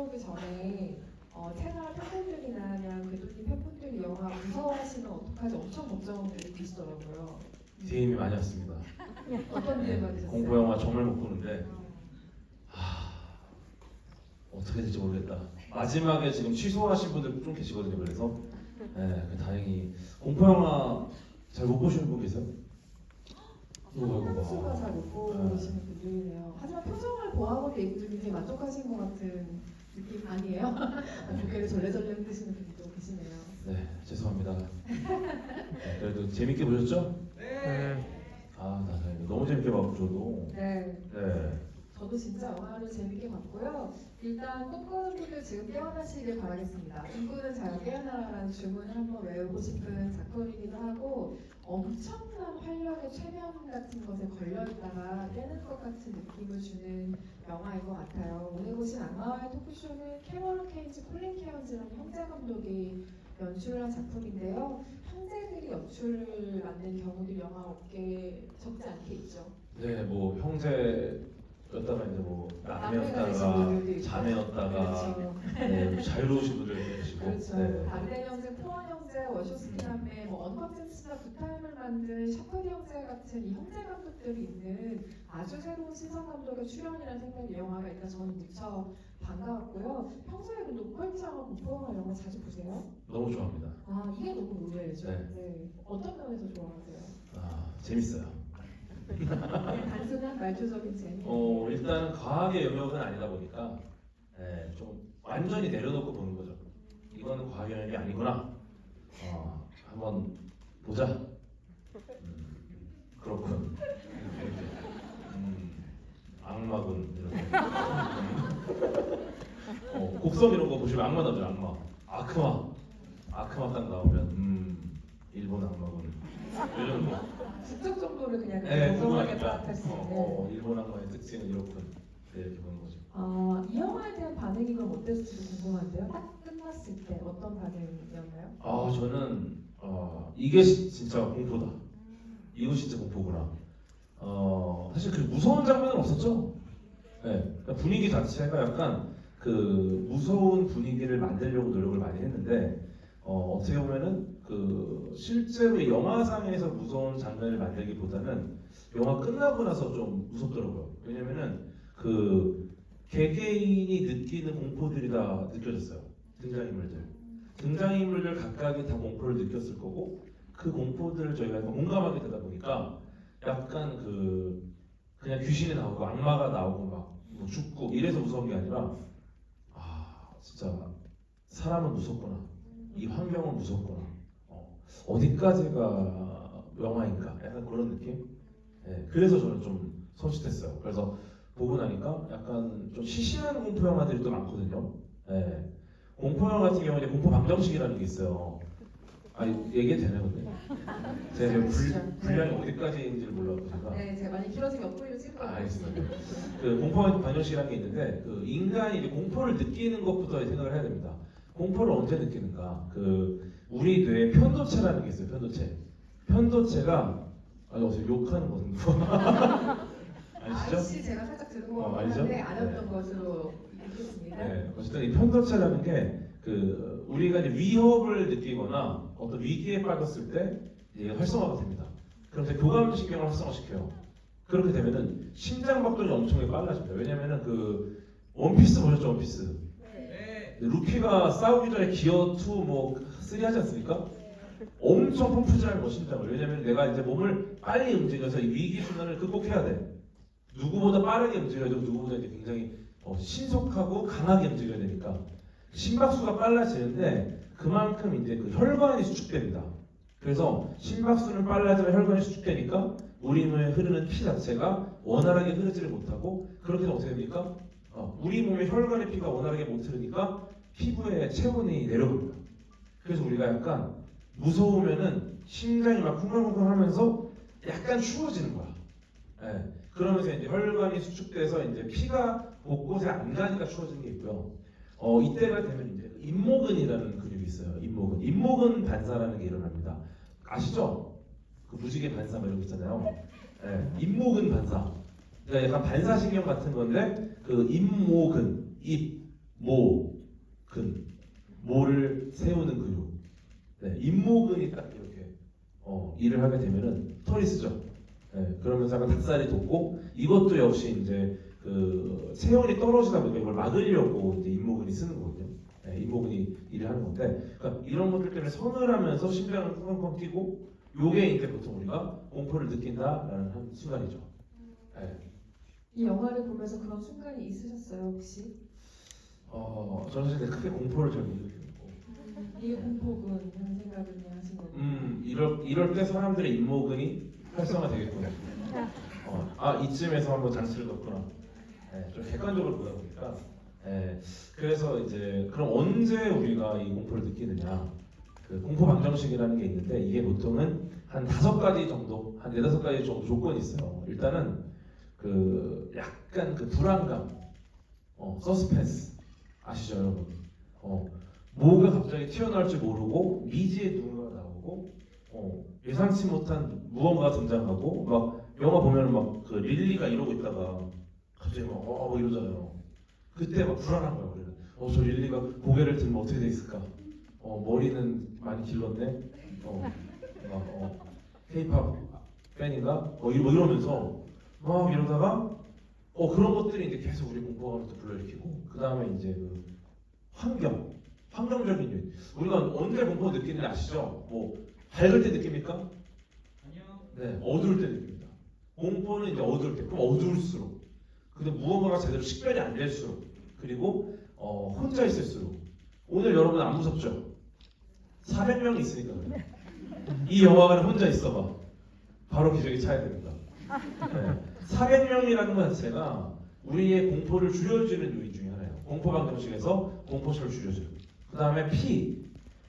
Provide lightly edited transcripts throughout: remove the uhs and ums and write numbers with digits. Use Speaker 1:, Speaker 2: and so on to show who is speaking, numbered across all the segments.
Speaker 1: 들어오기 전에 채널 팬분들이나 그냥 궤도님 팬분들이 영화 무서워하시면 어떡하지 엄청 걱정을 드시더라고요.
Speaker 2: DM이 많이 왔습니다.
Speaker 1: 어떤 DM 받으셨어요?
Speaker 2: 공포 영화 정말 못 보는데 어떻게 될지 모르겠다. 마지막에 지금 취소하신 분들 좀 계시거든요. 그래서 다행히 공포 영화 잘 못 보시는 분 계세요?
Speaker 1: 평수가 잘 못 보시는 분들이네요. 하지만 표정을 보아하고 얘기 중에 되게 만족하신 것 같은 느낌 아니에요? 고개를 절레절레 흔드시는 분도 계시네요.
Speaker 2: 네, 죄송합니다. 네, 그래도 재밌게 보셨죠?
Speaker 3: 네.
Speaker 2: 나 너무 재밌게 봤고 저도.
Speaker 1: 네.
Speaker 2: 네.
Speaker 1: 저도 진짜 영화를 재밌게 봤고요. 일단 꿈꾸는 분들 지금 깨어나시길 바라겠습니다. 꿈꾸는 잘 깨어나라는 주문을 한번 외우고 싶은 작품이기도 하고 엄청난 활력의 최면 같은 것에 걸려있다가 깨는 것 같은 느낌을 주는 영화인 것 같아요. 오늘 보신 악마와의 토크쇼는 캐머런 케인지, 콜린 케언즈라는 형제 감독이 연출을 한 작품인데요. 형제들이 연출을 맡는 경우도 영화 업계에 적지 않게 있죠.
Speaker 2: 네, 뭐 형제였다가 이제 뭐
Speaker 1: 남매가 되신
Speaker 2: 남매였다가
Speaker 1: 분들도 있고.
Speaker 2: 자매였다가
Speaker 1: 그렇죠.
Speaker 2: 네, 자유로우신 분들도 계시고.
Speaker 1: 그렇죠.
Speaker 2: 네.
Speaker 1: 반대 형제, 포원 형제, 워쇼스키 남매, 언커튼스나 굿타임을 만든 샤퍼디 형제 같은 이 형제 감독들이 있는 아주 새로운 신선 감독의 출연이라는 생각이 이 영화가 일단 저는 무척 반가웠고요. 평소에 그 노컬처럼 공포영화 영화 자주 보세요?
Speaker 2: 너무 좋아합니다.
Speaker 1: 이게 너무 의외죠.
Speaker 2: 네.
Speaker 1: 네. 어떤 면에서 좋아하세요?
Speaker 2: 재밌어요.
Speaker 1: 단순한 말투적인 재미.
Speaker 2: 일단은 과학의 영역은 아니다 보니까 좀 완전히 내려놓고 보는 거죠. 이거는 과학 영역이 아니구나. 한번 보자. 그렇군. 악마군 이렇게. 곡성 이런 거 보시면 악마 나오죠. 아크마 딱 나오면 일본 악마군. 이런 거.
Speaker 1: 국적 정도를 그냥
Speaker 2: 네,
Speaker 1: 공정하게
Speaker 2: 궁금하니까.
Speaker 1: 파악할 수 있는.
Speaker 2: 일본 악마의 특징은 이렇군. 네, 이렇게 보는 거죠.
Speaker 1: 이 영화에 대한 반응이 그럼 어땠을지 궁금한데요. 딱 끝났을 때 어떤 반응이었나요?
Speaker 2: 저는 이게 진짜 공포다. 이거 진짜 공포구나. 사실 그 무서운 장면은 없었죠. 네, 그러니까 분위기 자체가 약간 그 무서운 분위기를 만들려고 노력을 많이 했는데 어떻게 보면은 그 실제로 이 영화상에서 무서운 장면을 만들기보다는 영화 끝나고 나서 좀 무섭더라고요. 왜냐면은 그 개개인이 느끼는 공포들이 다 느껴졌어요. 등장인물들 각각이 다 공포를 느꼈을 거고 그 공포들을 저희가 공감하게 되다 보니까 약간 그냥 귀신이 나오고 악마가 나오고 막 뭐 죽고 이래서 무서운 게 아니라 진짜 사람은 무섭구나. 이 환경은 무섭구나. 어디까지가 영화인가? 약간 그런 느낌? 네, 그래서 저는 좀 손짓했어요. 그래서 보고 나니까 약간 좀 시시한 공포 영화들이 또 많거든요. 네. 공포 영화 같은 경우에 공포 방정식이라는 게 있어요. 얘기해도 되나 근데? 제가 분량이 어디까지인지를 몰라서 제가.
Speaker 1: 네, 제가 많이 길어지면 옆구리로 찍을 거예요.
Speaker 2: 알겠습니다. 그 공포 방정식이라는 게 있는데 그 인간이 이제 공포를 느끼는 것부터 생각을 해야 됩니다. 공포를 언제 느끼는가? 우리 뇌에 편도체라는 게 있어요. 편도체가 어서 욕하는 거든요. 아시죠?
Speaker 1: 아이씨 제가 살짝 들은 거
Speaker 2: 알죠?
Speaker 1: 같은데 아셨던 것으로 읽겠습니다.
Speaker 2: 네, 어쨌든 이 편도체라는 게 우리가 이제 위협을 느끼거나 어떤 위기에 빠졌을 때 이제 활성화가 됩니다. 그럼 이제 교감신경을 활성화시켜요. 그렇게 되면은 심장박동이 엄청나게 빨라집니다. 왜냐면은 원피스 보셨죠? 원피스.
Speaker 3: 네.
Speaker 2: 루피가 싸우기 전에 기어 2 뭐 3 하지 않습니까? 엄청 펌프질하는 거 심장을. 왜냐면 내가 이제 몸을 빨리 움직여서 이 위기 순간을 극복해야 돼. 누구보다 빠르게 움직여야 되고 누구보다 이제 굉장히 신속하고 강하게 움직여야 되니까 심박수가 빨라지는데 그만큼 이제 그 혈관이 수축됩니다. 그래서 심박수는 빨라지면 혈관이 수축되니까 우리 몸에 흐르는 피 자체가 원활하게 흐르지를 못하고 그렇게 되면 어떻게 됩니까? 우리 몸에 혈관의 피가 원활하게 못 흐르니까 피부에 체온이 내려옵니다. 그래서 우리가 약간 무서우면은 심장이 막 쿵쾅쿵쾅하면서 약간 추워지는 거야. 예. 그러면서 이제 혈관이 수축돼서 이제 피가 곳곳에 안 가니까 추워지는 게 있고요. 이때가 되면 이제 잇모근이라는 근육이 있어요. 잇모근 반사라는 게 일어납니다. 아시죠? 그 무지개 반사 뭐 이런 거 있잖아요. 예. 잇모근 반사. 그러니까 약간 반사신경 같은 건데 잇모근, 모를 세우는 근육. 네, 임모근이 딱 이렇게 일을 하게 되면은 털이 쓰죠. 네, 그러면서 약간 닭살이 돋고 이것도 역시 이제 그 체온이 떨어지다 보니까 이걸 막으려고 이제 임모근이 쓰는 거거든요. 네, 임모근이 일을 하는 건데, 그러니까 이런 것들 때문에 서늘하면서 심장을 쿵쾅쿵 뛰고, 요게 이제 보통 우리가 공포를 느낀다라는 한 순간이죠. 네.
Speaker 1: 이 영화를 보면서 그런 순간이 있으셨어요 혹시?
Speaker 2: 저는 사실 크게 공포를 잘 못 느끼고,
Speaker 1: 이게 공포군 이런 생각을 그냥 하신 거예요?
Speaker 2: 이럴 때 사람들의 임모근이 활성화되겠구나. 이쯤에서 한번 장치를 넣구나. 네, 좀 객관적으로 보다 보니까. 네, 그래서 이제 그럼 언제 우리가 이 공포를 느끼느냐? 그 공포 방정식이라는 게 있는데 이게 보통은 한 5가지 정도, 한 4-5가지 정도 조건이 있어요. 일단은 그 약간 그 불안감, 서스펜스 아시죠, 여러분? 뭐가 갑자기 튀어나올지 모르고 미지의 누군가가 나오고 예상치 못한 무언가가 등장하고 막 영화 보면 막 그 릴리가 이러고 있다가 갑자기 막 이러잖아요. 그때 막 불안한 거예요. 우리는 저 릴리가 고개를 들면 어떻게 돼 있을까? 머리는 많이 길렀네. K-pop 팬인가? 이러면서 막 이러다가 그런 것들이 이제 계속 우리 공포감을 또 불러일으키고, 그 다음에 이제 그 환경적인 요인. 우리가 언제 공포 느끼는지 아시죠? 밝을 때 느낍니까?
Speaker 3: 아니요.
Speaker 2: 네, 어두울 때 느낍니다. 공포는 이제 어두울 때, 그럼 어두울수록, 근데 무언가가 제대로 식별이 안 될수록, 그리고 혼자 있을수록. 오늘 여러분 안 무섭죠? 400명이 있으니까 그래요. 이 영화관에 혼자 있어봐. 바로 기저귀 차야 됩니다. 네. 400명이라는 것 자체가 우리의 공포를 줄여주는 요인 중에 하나예요. 공포 방정식에서 공포심을 줄여줘요. 그 다음에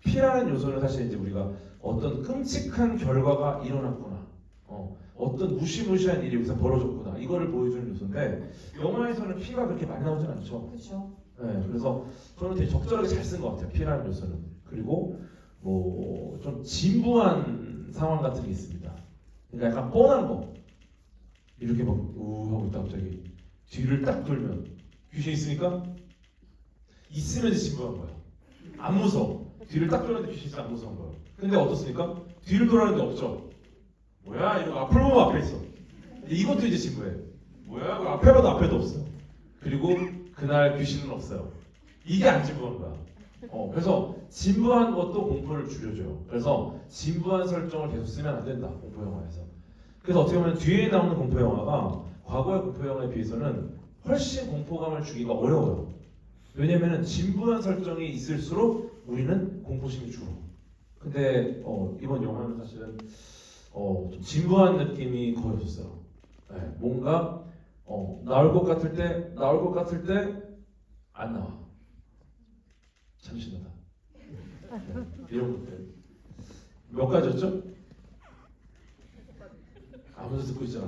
Speaker 2: 피라는 요소는 사실 이제 우리가 어떤 끔찍한 결과가 일어났구나, 어떤 무시무시한 일이 여기서 벌어졌구나, 이거를 보여주는 요소인데 영화에서는 피가 그렇게 많이 나오진 않죠.
Speaker 1: 그렇죠.
Speaker 2: 네, 그래서 저는 되게 적절하게 잘 쓴 것 같아요, 피라는 요소는. 그리고 좀 진부한 상황 같은 게 있습니다. 그러니까 약간 뻔한 거, 이렇게 막 하고 있다 갑자기 뒤를 딱 돌면 귀신 있습니까? 있으면 이제 진부한 거야. 안 무서워. 뒤를 딱 돌았는데 귀신 있으면 안 무서운 거야. 근데 어떻습니까? 뒤를 돌았는데 없죠. 뭐야? 이러고 앞을 보면 앞에 있어. 이것도 이제 진부해. 뭐야? 앞에 봐도 앞에도 없어. 그리고 그날 귀신은 없어요. 이게 안 진부한 거야. 그래서 진부한 것도 공포를 줄여줘요. 그래서 진부한 설정을 계속 쓰면 안 된다, 공포 영화에서. 그래서 어떻게 보면 뒤에 나오는 공포 영화가 과거의 공포 영화에 비해서는 훨씬 공포감을 주기가 어려워요. 왜냐면은 진부한 설정이 있을수록 우리는 공포심이 줄어. 근데 이번 영화는 사실은 좀 진부한 느낌이 거의 없었어요. 네, 뭔가 나올 것 같을 때 안 나와. 잠시마다. 네, 이런 것들. 몇 가지였죠? 아무도 듣고 있잖아.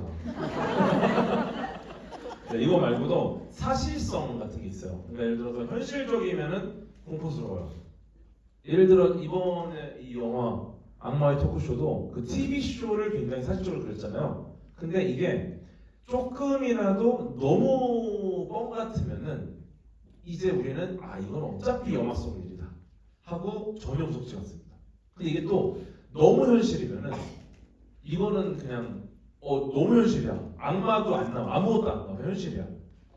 Speaker 2: 네, 이거 말고도 사실성 같은 게 있어요. 그러니까 예를 들어서 현실적이면은 공포스러워요. 예를 들어 이번에 이 영화 악마의 토크쇼도 그 TV 쇼를 굉장히 사실적으로 그렸잖아요. 근데 이게 조금이라도 너무 뻥 같으면은 이제 우리는 이건 어차피 영화 속 일이다 하고 전혀 무섭지 않습니다. 근데 이게 또 너무 현실이면은 이거는 그냥 너무 현실이야. 악마도 안 나와. 아무것도 안 나와. 현실이야.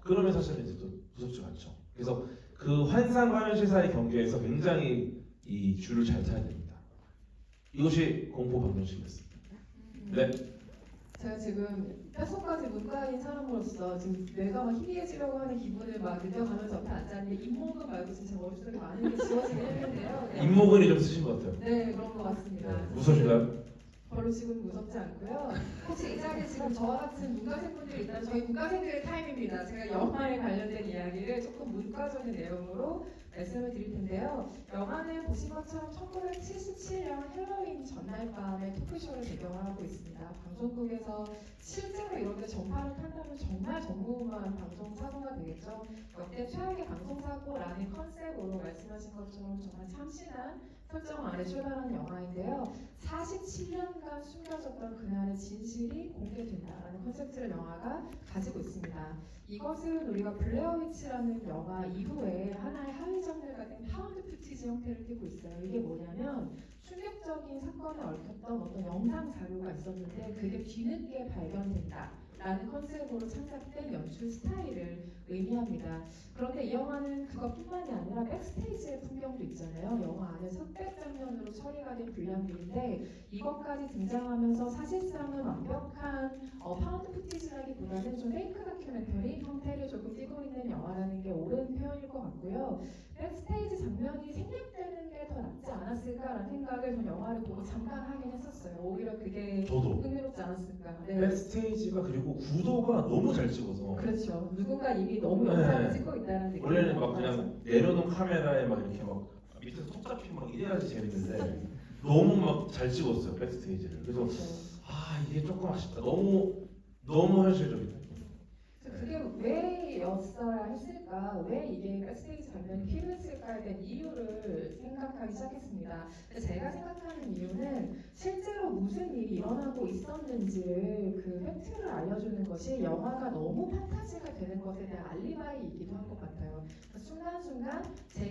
Speaker 2: 그러면 사실 이제 또 무섭지 않죠. 그래서 그 환상과 현실 사이 경계에서 굉장히 이 줄을 잘 타야 됩니다. 이것이 공포 방정식이었습니다. 네.
Speaker 1: 제가 지금 5가지 문과인 사람으로서 지금 뇌가 막 희미해지려고 하는 기분을 막 느껴가면서 옆에 앉았는데 임모근 말고 진짜 머릿속에 많은 게 지워지긴 했는데요. 네.
Speaker 2: 임모근이 좀 쓰신 것 같아요.
Speaker 1: 네, 그런 것 같습니다.
Speaker 2: 네. 무서우신가요?
Speaker 1: 별로 지금 무섭지 않고요. 혹시 이 자리에 지금 저와 같은 문과생분들이 있다면 저희 문과생들의 타임입니다. 제가 영화에 관련된 이야기를 조금 문과적인 내용으로 말씀을 드릴 텐데요. 영화는 보신 것처럼 1977년 헬로윈 전날 밤에 토크쇼를 배경을 하고 있습니다. 방송국에서 실제로 이런 데 전파를 탄다면 정말 전무후무한 방송 사고가 되겠죠. 역대 최악의 방송 사고라는 컨셉으로 말씀하신 것처럼 정말 참신한 설정 아래 출발하는 영화인데요. 47년간 숨겨졌던 그날의 진실이 공개된다라는 컨셉트를 영화가 가지고 있습니다. 이것은 우리가 블레어 위치라는 영화 이후에 하나의 하위 장르가 된 파운드 푸티지 형태를 띠고 있어요. 이게 뭐냐면 충격적인 사건에 얽혔던 어떤 영상 자료가 있었는데 그게 뒤늦게 발견된다라는 컨셉으로 창작된 연출 스타일을 의미합니다. 그런데 이 영화는 그것뿐만이 아니라 백스테이지의 풍경도 있잖아요. 영화 안에 흑백 장면으로 처리가 된 분량들인데 이것까지 등장하면서 사실상은 완벽한 파운드 푸티지라기보다는 좀 페이크 다큐멘터리 형태를 조금 띠고 있는 영화라는 게 옳은 표현일 것 같고요. 백스테이지 장면이 생략되는 게 더 낫지 않았을까라는 생각을 전 영화를 보고 잠깐 하긴 했었어요. 오히려 그게
Speaker 2: 저도
Speaker 1: 흥미롭지 않았을까. 네.
Speaker 2: 백스테이지가 그리고 구도가 너무 잘 찍어서
Speaker 1: 그렇죠. 누군가 이미 너무
Speaker 2: 네.
Speaker 1: 영상을 찍고 있다는 느낌.
Speaker 2: 원래는 막 그냥 내려놓은 카메라에 막 이렇게 막 밑에서 속 잡히고 막 이래야지 재밌는데 너무 막 잘 찍었어요 백스테이지를. 그래서
Speaker 1: 그렇죠.
Speaker 2: 아 이게 조금 아쉽다. 너무 현실적이다.
Speaker 1: 그게 왜였어야 했을까? 왜 이게 백스테이지 장면이 필요했을까에 대한 이유를 생각하기 시작했습니다. 근데 제가 생각하는 이유는 실제로 무슨 일이 일어나고 있었는지를 그 팩트를 알려주는 것이 영화가 너무 판타지가 되는 것에 대한 알리바이이기도 한 것 같아요. 순간순간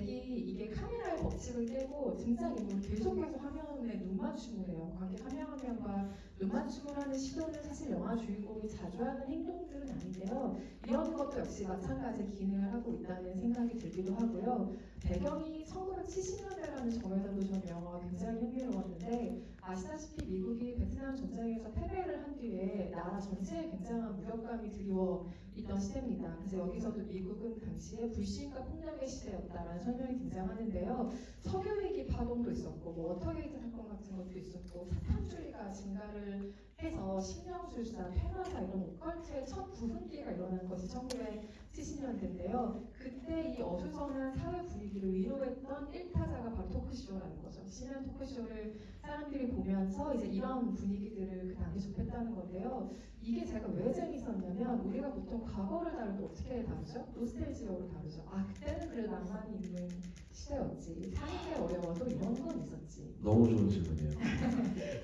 Speaker 1: 이게 카메라의 법칙을 깨고 등장인물이 계속해서 화면에 눈맞춤을 해요. 관객 한 명 한 명과 눈맞춤을 하는 시도는 사실 영화 주인공이 자주 하는 행동들은 아닌데요. 이런 것도 역시 마찬가지 기능을 하고 있다는 생각이 들기도 하고요. 배경이 1970년대라는 점에서도 저는 영화가 굉장히 흥미로웠는데 아시다시피 미국이 베트남 전쟁에서 패배를 한 뒤에 나라 전체에 굉장한 무력감이 드리워 있던 시대입니다. 그래서 여기서도 미국은 당시에 불신과 폭력의 시대였다라는 설명이 등장하는데요. 석유위기 파동도 있었고 워터게이트 사건 같은 것도 있었고 사탕주의가 증가를 해서 신명술사, 퇴마사 이런 오컬트의 첫 부흥기가 일어난 것이 1970년대인데요. 그때 이 어수선한 사회 분위기를 위로했던 1타자가 바로 토크쇼라는 거죠. CNN 토크쇼를 사람들이 보면서 이제 이런 분위기들을 그 당시 접했다는 건데요. 이게 제가 왜 재밌었냐면 우리가 보통 과거를 다룰 때 어떻게 다루죠? 노스텔지어로 다루죠. 아 그때는 그래도 낭만이 있는 시대였지. 사는 게 어려워도 이런 건 있었지.
Speaker 2: 너무 좋은 질문이에요.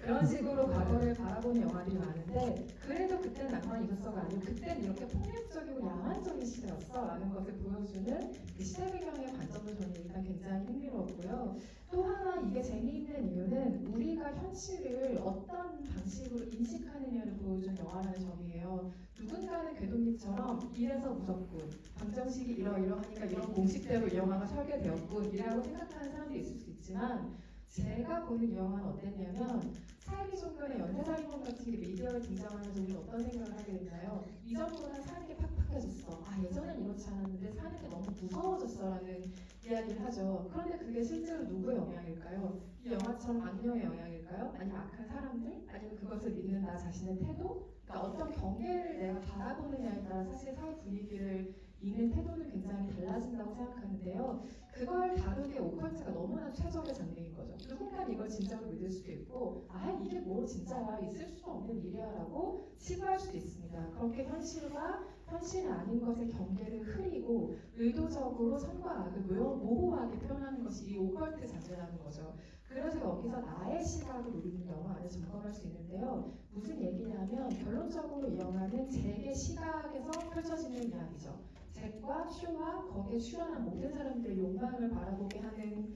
Speaker 1: 그런 식으로 과거를 바라보는 영화들이 많은데 그래도 그때는 낭만이 있었어가 아니고 그때는 이렇게 폭력적이고 야만적인 시대였어 라는 것을 보여주는 그 시대 배경의 관점도 저는 일단 굉장히 흥미로웠고요. 또 하나 이게 재미있는 이유는 우리가 현실을 어떤 방식으로 인식하느냐를 보여준 영화라는 점이에요. 누군가는 궤도님처럼 이래서 무섭군, 방정식이 이러이러하니까 이런 공식대로 이 영화가 설계되었군 이라고 생각하는 사람도 있을 수 있지만 제가 보는 이 영화는 어땠냐면 사회비 종교의 연쇄살인범 같은 게 미디어에 등장하면서 우리는 어떤 생각을 하게 됐나요? 이전보다 사는 게 팍팍해졌어. 아 예전엔 이렇지 않았는데 사는 게 너무 무서워졌어라는 이야기를 하죠. 그런데 그게 실제로 누구의 영향일까요? 이 영화처럼 악령의 영향일까요? 아니면 악한 사람들? 아니면 그것을 믿는 나 자신의 태도? 그러니까 어떤 경계를 내가 바라보느냐에 따라 사실 사회 분위기를 읽는 태도는 굉장히 달라진다고 생각하는데요. 그걸 다루기에 오컬트가 너무나 최적의 장르인 거죠. 누군가는 이걸 진짜로 믿을 수도 있고 아 이게 뭐 진짜야 있을 수 없는 일이야 라고 치부할 수도 있습니다. 그렇게 현실과 현실이 아닌 것의 경계를 흐리고 의도적으로 선과 악을 모호하게 표현하는 것이 이 오컬트 장르라는 거죠. 그래서 여기서 나의 시각을 우리는 영화 안에 점검할 수 있는데요. 무슨 얘기냐면 결론적으로 이 영화는 잭의 시각에서 펼쳐지는 이야기죠. 잭과 슈와 거기에 출연한 모든 사람들의 욕망을 바라보게 하는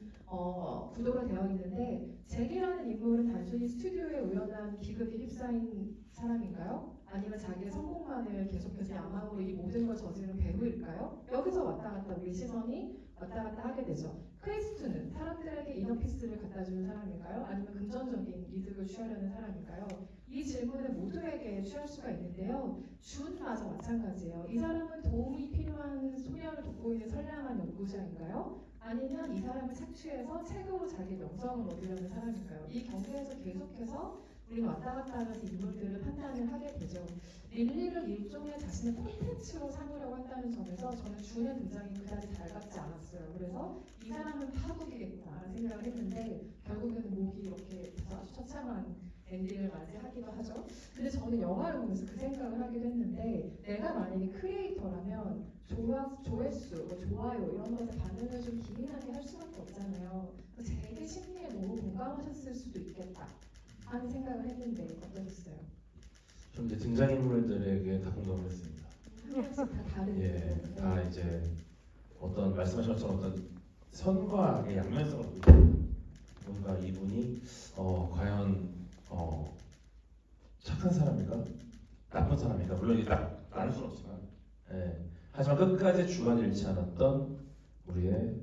Speaker 1: 구도로 되어 있는데 잭이라는 인물은 단순히 스튜디오에 우연한 기급에 휩싸인 사람인가요? 아니면 자기의 성공만을 계속해서 야망으로 이 모든 걸 저지른 배우일까요? 여기서 왔다 갔다 우리 시선이 왔다 갔다 하게 되죠. 크리스트는 사람들에게 이너피스를 갖다 주는 사람인가요? 아니면 금전적인 이득을 취하려는 사람인가요? 이 질문을 모두에게 취할 수가 있는데요. 준마저 마찬가지예요. 이 사람은 도움이 필요한 소녀를 돕고 있는 선량한 연구자인가요? 아니면 이 사람을 착취해서 책으로 자기 명성을 얻으려는 사람인가요? 이 경계에서 계속해서 우리는 왔다 갔다 하면서 인물들을 판단을 하게 되죠. 릴리를 일종의 자신의 콘텐츠로 삼으려고 한다는 점에서 저는 준의 등장이 그다지 달갑지 않았어요. 그래서 이 사람은 파국이겠구나라는 생각을 했는데 결국에는 목이 이렇게 아주 처참한 엔딩을 맞이하기도 하죠. 근데 저는 영화를 보면서 그 생각을 하기도 했는데 내가 만약에 크리에이터라면 조회수, 뭐 좋아요 이런 것에 반응을 좀 기민하게 할 수밖에 없잖아요. 제 심리에 너무 공감하셨을 수도 있겠다 하는 생각을 했는데 어떠셨어요?
Speaker 3: 좀 이제 등장인물들에게 다 공감을 했습니다.
Speaker 1: 다 다른
Speaker 3: 예, 다
Speaker 1: 네.
Speaker 3: 이제 어떤 말씀하신 것처럼 어떤 선과 악의 양면성을 보고 있어요. 뭔가 이분이 과연 착한 사람인가 나쁜 사람인가 물론 이게 딱 나눌 수는 없지만 예, 하지만 끝까지 주관 잃지 않았던 우리의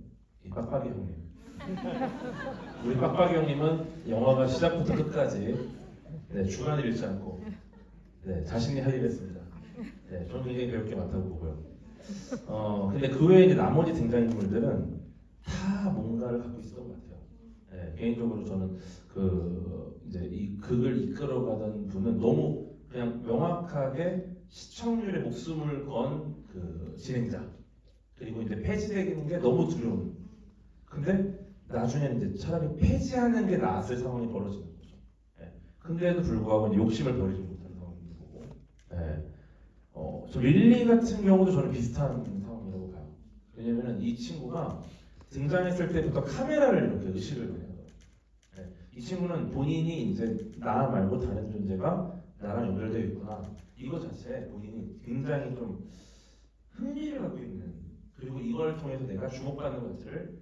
Speaker 3: 이 빡빡이 형님. 우리 빡빡이 형님은 영화가 시작부터 끝까지 네, 주관을 잃지 않고 네, 자신이 할 일을 했습니다. 네, 저는 굉장히 배울 게 많다고 보고요. 근데 그 외에 이제 나머지 등장인물들은 다 뭔가를 갖고 있었던 것 같아요. 네, 개인적으로 저는 그 이제 이 극을 이끌어가던 분은 너무 그냥 명확하게 시청률에 목숨을 건 그 진행자 그리고 이제 폐지되는 게 너무 두려운. 근데 나중에는 이제 차라리 폐지하는 게 나았을 상황이 벌어지는 거죠. 네. 근데도 불구하고 이제 욕심을 버리지 못하는 상황인 거고. 네. 저 릴리 같은 경우도 저는 비슷한 상황이라고 봐요. 왜냐면은 이 친구가 등장했을 때부터 카메라를 이렇게 의식을 많이 하더라고요. 네. 이 친구는 본인이 이제 나 말고 다른 존재가 나랑 연결되어 있구나. 이거 자체에 본인이 굉장히 좀 흥미를 갖고 있는 그리고 이걸 통해서 내가 주목받는 것들을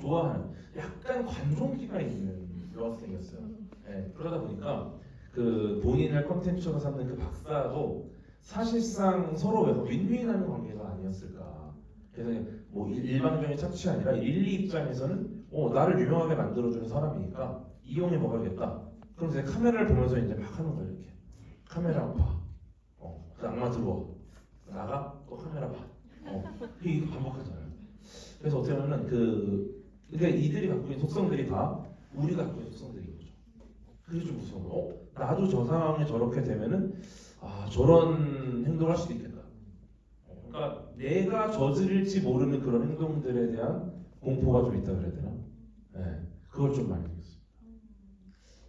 Speaker 3: 좋아하는 약간 관종기가 있는 여학생이었어요. 네. 그러다 보니까 그 본인을 컨텐츠로 삼는 그 박사도 사실상 서로 윈윈하는 관계가 아니었을까. 그래서 뭐 일방적인 착취가 아니라 릴리 입장에서는 나를 유명하게 만들어주는 사람이니까 이용해 먹어야겠다. 그럼 이제 카메라를 보면서 이제 막 하는 거예요. 이렇게 카메라 봐. 그 악마 들어와. 나가 또 카메라 봐. 이게 반복하잖아요. 그래서 어떻게 보면은 근데 이들이 갖고 있는 속성들이 다 우리가 갖고 있는 속성들인 거죠. 그게 좀 무서운 거예요. 나도 저 상황에 저렇게 되면은 저런 행동을 할 수도 있겠다. 그러니까 내가 저지를지 모르는 그런 행동들에 대한 공포가 좀 있다 그래야 되나? 네, 그걸 좀 많이 느꼈어요.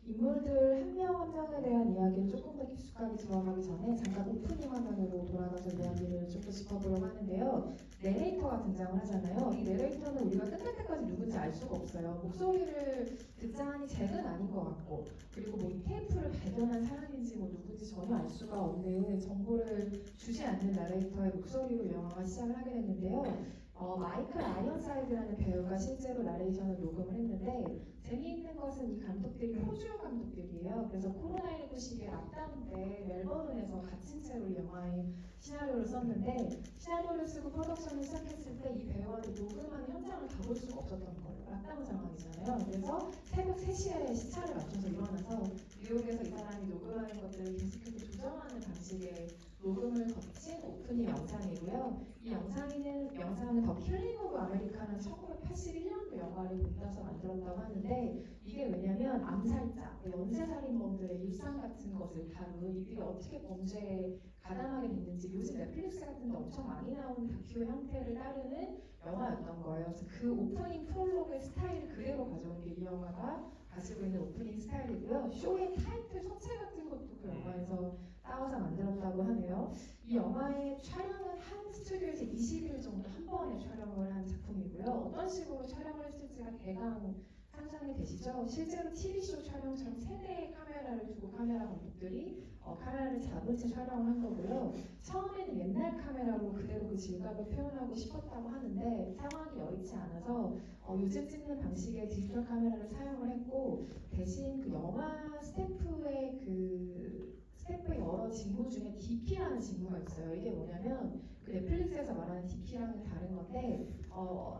Speaker 1: 인물들 한 명 한 명에 대한 이야기를 조금 더 깊숙하게 들어가기 전에 잠깐 오프닝 화면으로 돌아가서 이야기를 좀 더 짚어보려고 하는데요. 내레이터가 등장을 하잖아요. 이 내레이터는 우리가 끝날 때까지 누군지 알 수가 없어요. 목소리를 듣자니 잭은 아닌 것 같고 그리고 뭐 이 테이프를 발견한 사람인지 뭐 누군지 전혀 알 수가 없는 정보를 주지 않는 나레이터의 목소리로 영화가 시작을 하게 됐는데요. 마이클 아이언사이드라는 배우가 실제로 나레이션을 녹음을 했는데 재미있는 것은 이 감독들이 호주 감독들이에요. 그래서 코로나19 시기에 락다운 때 멜버른에서 갇힌 채로 이 영화의 시나리오를 썼는데 시나리오를 쓰고 프로덕션을 시작했을 때 이 배우한테 녹음하는 현장을 가볼 수가 없었던 거예요. 락다운 상황이잖아요. 그래서 새벽 3시에 시차를 맞춰서 일어나서 뉴욕에서 이 사람이 녹음하는 것들을 계속해서 조정하는 방식의 녹음을 거친 오프닝 영상이고요. 이 영상은 더 킬링 오브 아메리카는 1981년도 영화를 본따서 만들었다고 하는데 이게 왜냐면 암살자, 연쇄살인범들의 일상 같은 것을 다룬 이들이 어떻게 범죄에 가담하게 됐는지 요즘 넷플릭스 같은 데 엄청 많이 나오는 다큐 형태를 따르는 영화였던 거예요. 그래서 그 오프닝 프롤로그의 스타일을 그대로 가져온 게 이 영화가 가지고 있는 오프닝 스타일이고요. 쇼의 타이틀 서체 같은 것도 그 영화에서 따와서 만들었다고 하네요. 이 영화의 촬영은 한 스튜디오에서 20일 정도 한 번에 촬영을 한 작품이고요. 어떤 식으로 촬영을 했을지가 대강 상상이 되시죠? 실제로 TV쇼 촬영처럼 3대의 카메라를 두고 카메라 감독들이 카메라를 잡은 채 촬영을 한 거고요. 처음에는 옛날 카메라로 그대로 그 질감을 표현하고 싶었다고 하는데 상황이 여의치 않아서 요즘 찍는 방식의 디지털 카메라를 사용을 했고 대신 그 영화 스태프의 여러 직무 중에 DP라는 직무가 있어요. 이게 뭐냐면 그 넷플릭스에서 말하는 DP랑은 다른 건데